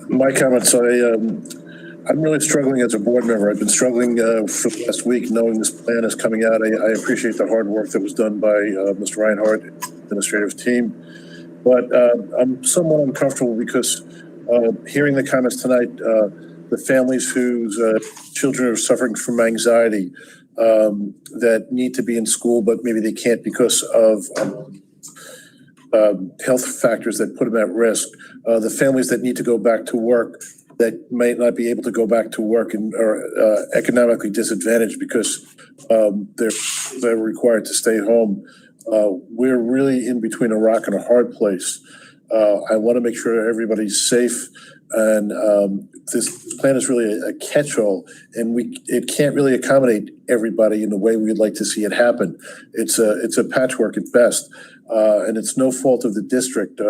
My comments, I'm really struggling as a board member. I've been struggling for the last week knowing this plan is coming out. I appreciate the hard work that was done by Mr. Reinhardt, administrative team, but I'm somewhat uncomfortable because hearing the comments tonight, the families whose children are suffering from anxiety that need to be in school, but maybe they can't because of health factors that put them at risk. The families that need to go back to work that might not be able to go back to work and are economically disadvantaged because they're required to stay home. We're really in between a rock and a hard place. I want to make sure everybody's safe, and this plan is really a catch-all, and it can't really accommodate everybody in the way we'd like to see it happen. It's a patchwork at best, and it's no fault of the district.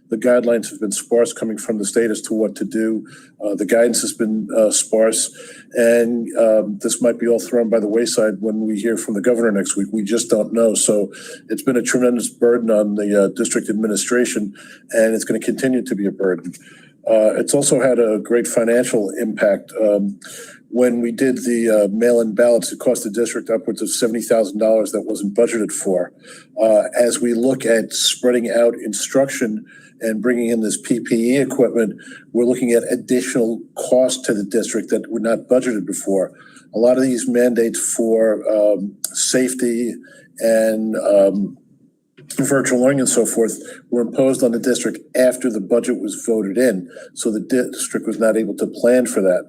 The guidelines have been sparse coming from the state as to what to do. The guidance has been sparse, and this might be all thrown by the wayside when we hear from the governor next week. We just don't know. So it's been a tremendous burden on the district administration, and it's going to continue to be a burden. It's also had a great financial impact. When we did the mail-in ballots, it cost the district upwards of $70,000 that wasn't budgeted for. As we look at spreading out instruction and bringing in this PPE equipment, we're looking at additional costs to the district that were not budgeted before. A lot of these mandates for safety and virtual learning and so forth were imposed on the district after the budget was voted in. So the district was not able to plan for that.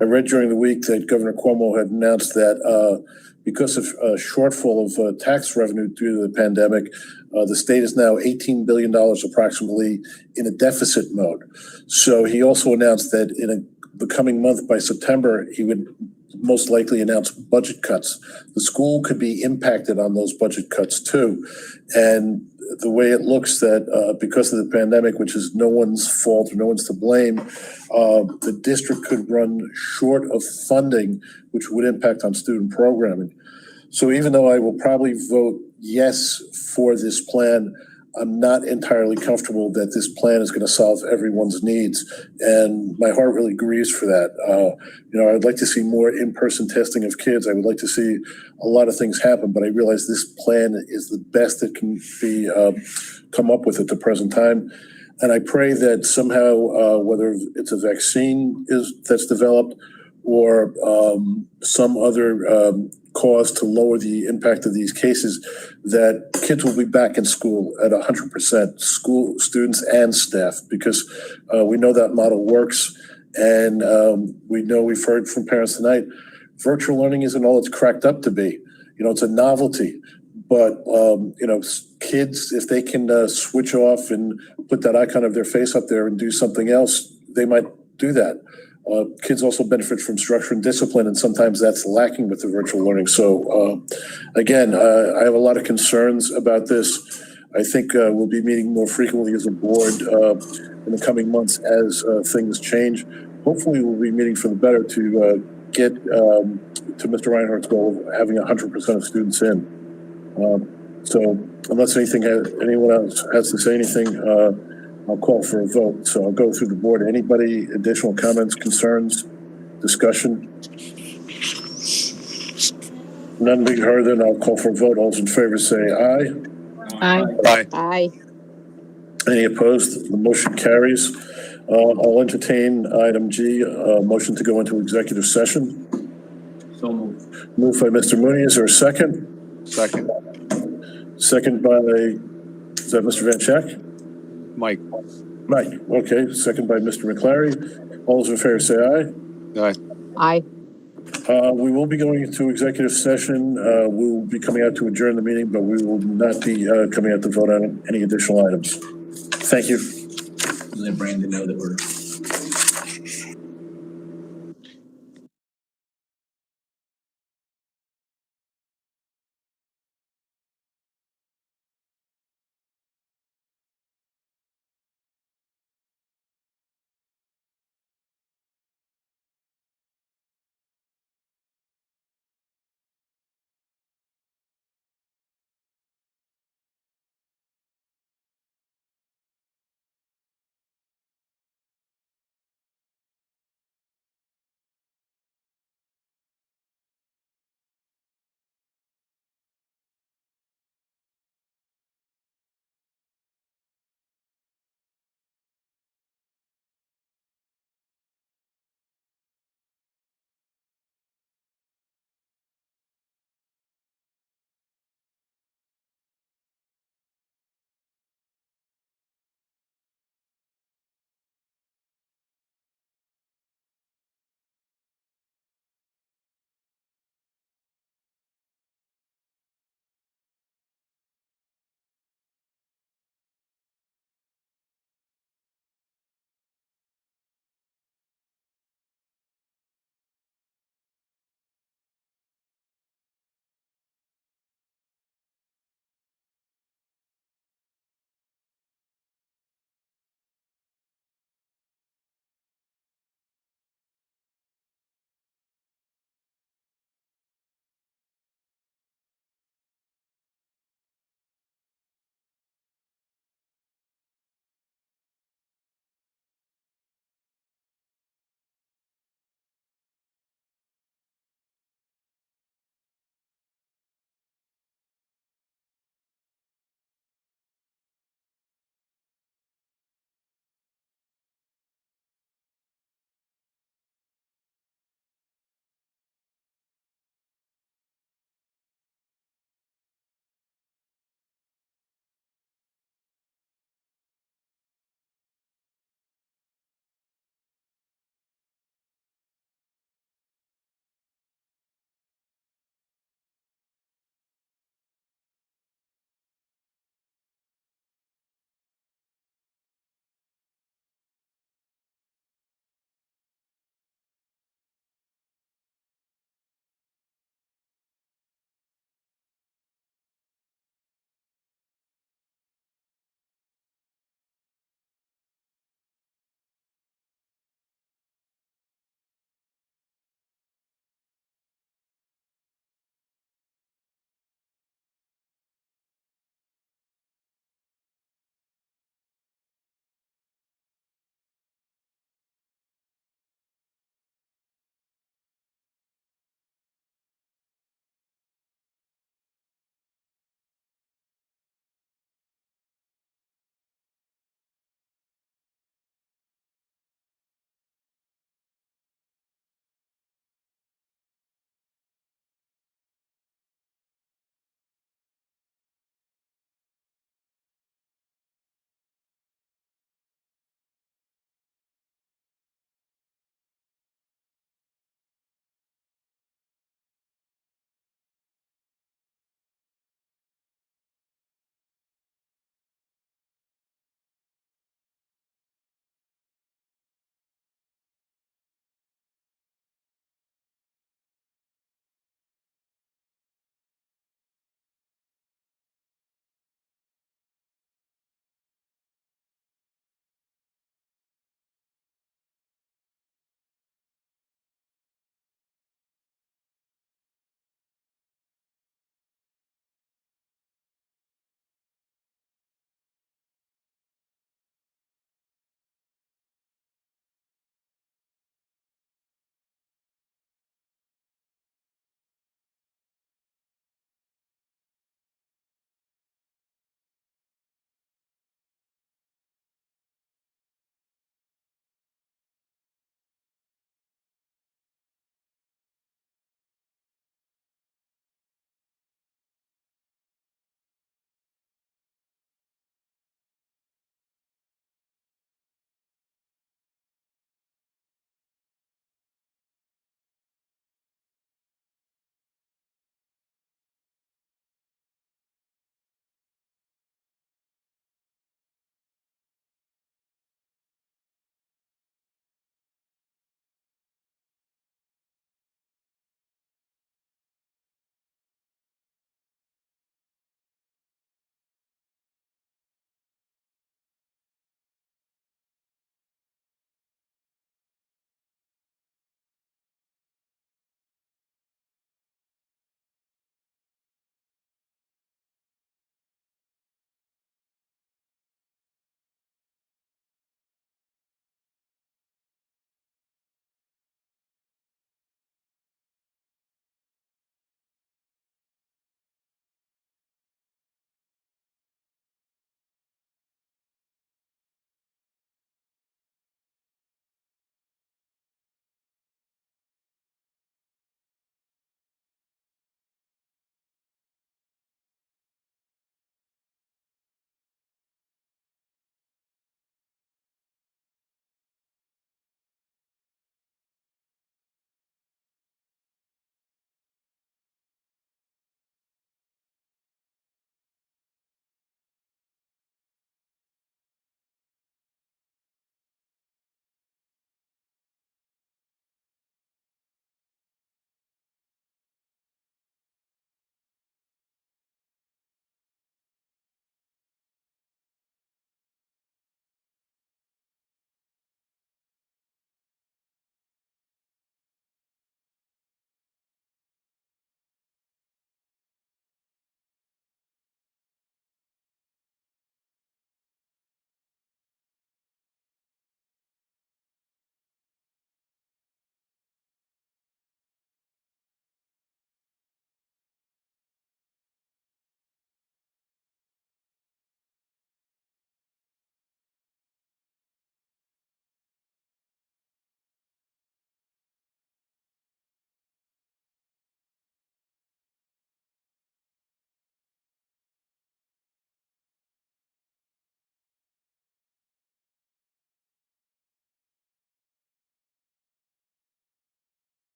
I read during the week that Governor Cuomo had announced that because of a shortfall of tax revenue due to the pandemic, the state is now $18 billion approximately in a deficit mode. So he also announced that in the coming month, by September, he would most likely announce budget cuts. The school could be impacted on those budget cuts too. And the way it looks that because of the pandemic, which is no one's fault or no one's to blame, the district could run short of funding, which would impact on student programming. So even though I will probably vote yes for this plan, I'm not entirely comfortable that this plan is going to solve everyone's needs. And my heart really grieves for that. I'd like to see more in-person testing of kids. I would like to see a lot of things happen, but I realize this plan is the best that can be come up with at the present time. And I pray that somehow, whether it's a vaccine that's developed or some other cause to lower the impact of these cases, that kids will be back in school at 100%, school students and staff, because we know that model works. And we've heard from parents tonight, virtual learning isn't all it's cracked up to be. It's a novelty, but kids, if they can switch off and put that icon of their face up there and do something else, they might do that. Kids also benefit from structure and discipline, and sometimes that's lacking with the virtual learning. So again, I have a lot of concerns about this. I think we'll be meeting more frequently as a board in the coming months as things change. Hopefully we'll be meeting for the better to get to Mr. Reinhardt's goal of having 100% of students in. So unless anyone else has to say anything, I'll call for a vote. So I'll go through the board. Anybody, additional comments, concerns, discussion? None being heard, then I'll call for a vote. All those in favor say aye. Aye. Aye. Aye. Any opposed? The motion carries. I'll entertain item G, motion to go into executive session. So moved. Moved by Mr. Mooney. Is there a second? Second. Second by, is that Mr. Van Schack? Mike. Mike, okay. Second by Mr. McClary. All those in favor say aye. Aye. Aye. We will be going into executive session. We will be coming out to adjourn the meeting, but we will not be coming out to vote on any additional items. Thank you. Let Brandon know that we're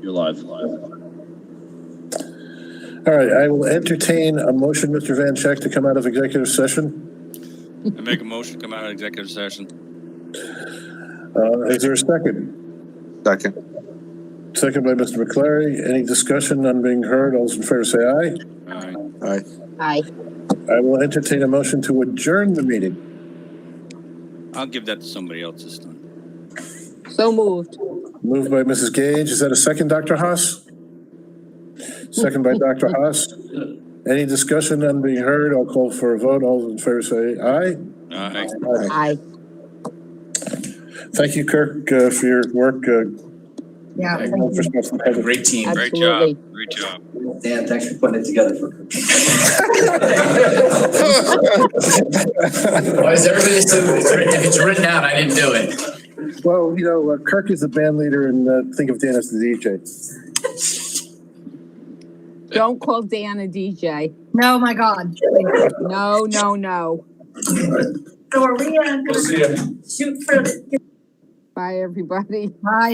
You're live. All right, I will entertain a motion, Mr. Van Scheck, to come out of executive session. I make a motion to come out of executive session. Is there a second? Second. Second by Mr. McClary. Any discussion on being heard? All those in favor say aye. Aye. Aye. Aye. I will entertain a motion to adjourn the meeting. I'll give that to somebody else this time. So moved. Moved by Mrs. Gage. Is that a second, Dr. Haas? Second by Dr. Haas. Any discussion on being heard? I'll call for a vote. All those in favor say aye. Aye. Aye. Thank you, Kirk, for your work. Yeah. Great team. Great Absolutely. job. Great job. Dan, thanks for putting it together for. Why is everybody so, if it's written out, I didn't do it. Well, you know, Kirk is the band leader, and think of Dan as the DJ. Don't call Dan a DJ. No, my God. No, no, no. So are we, We'll see you. shoot for Bye, everybody. Bye.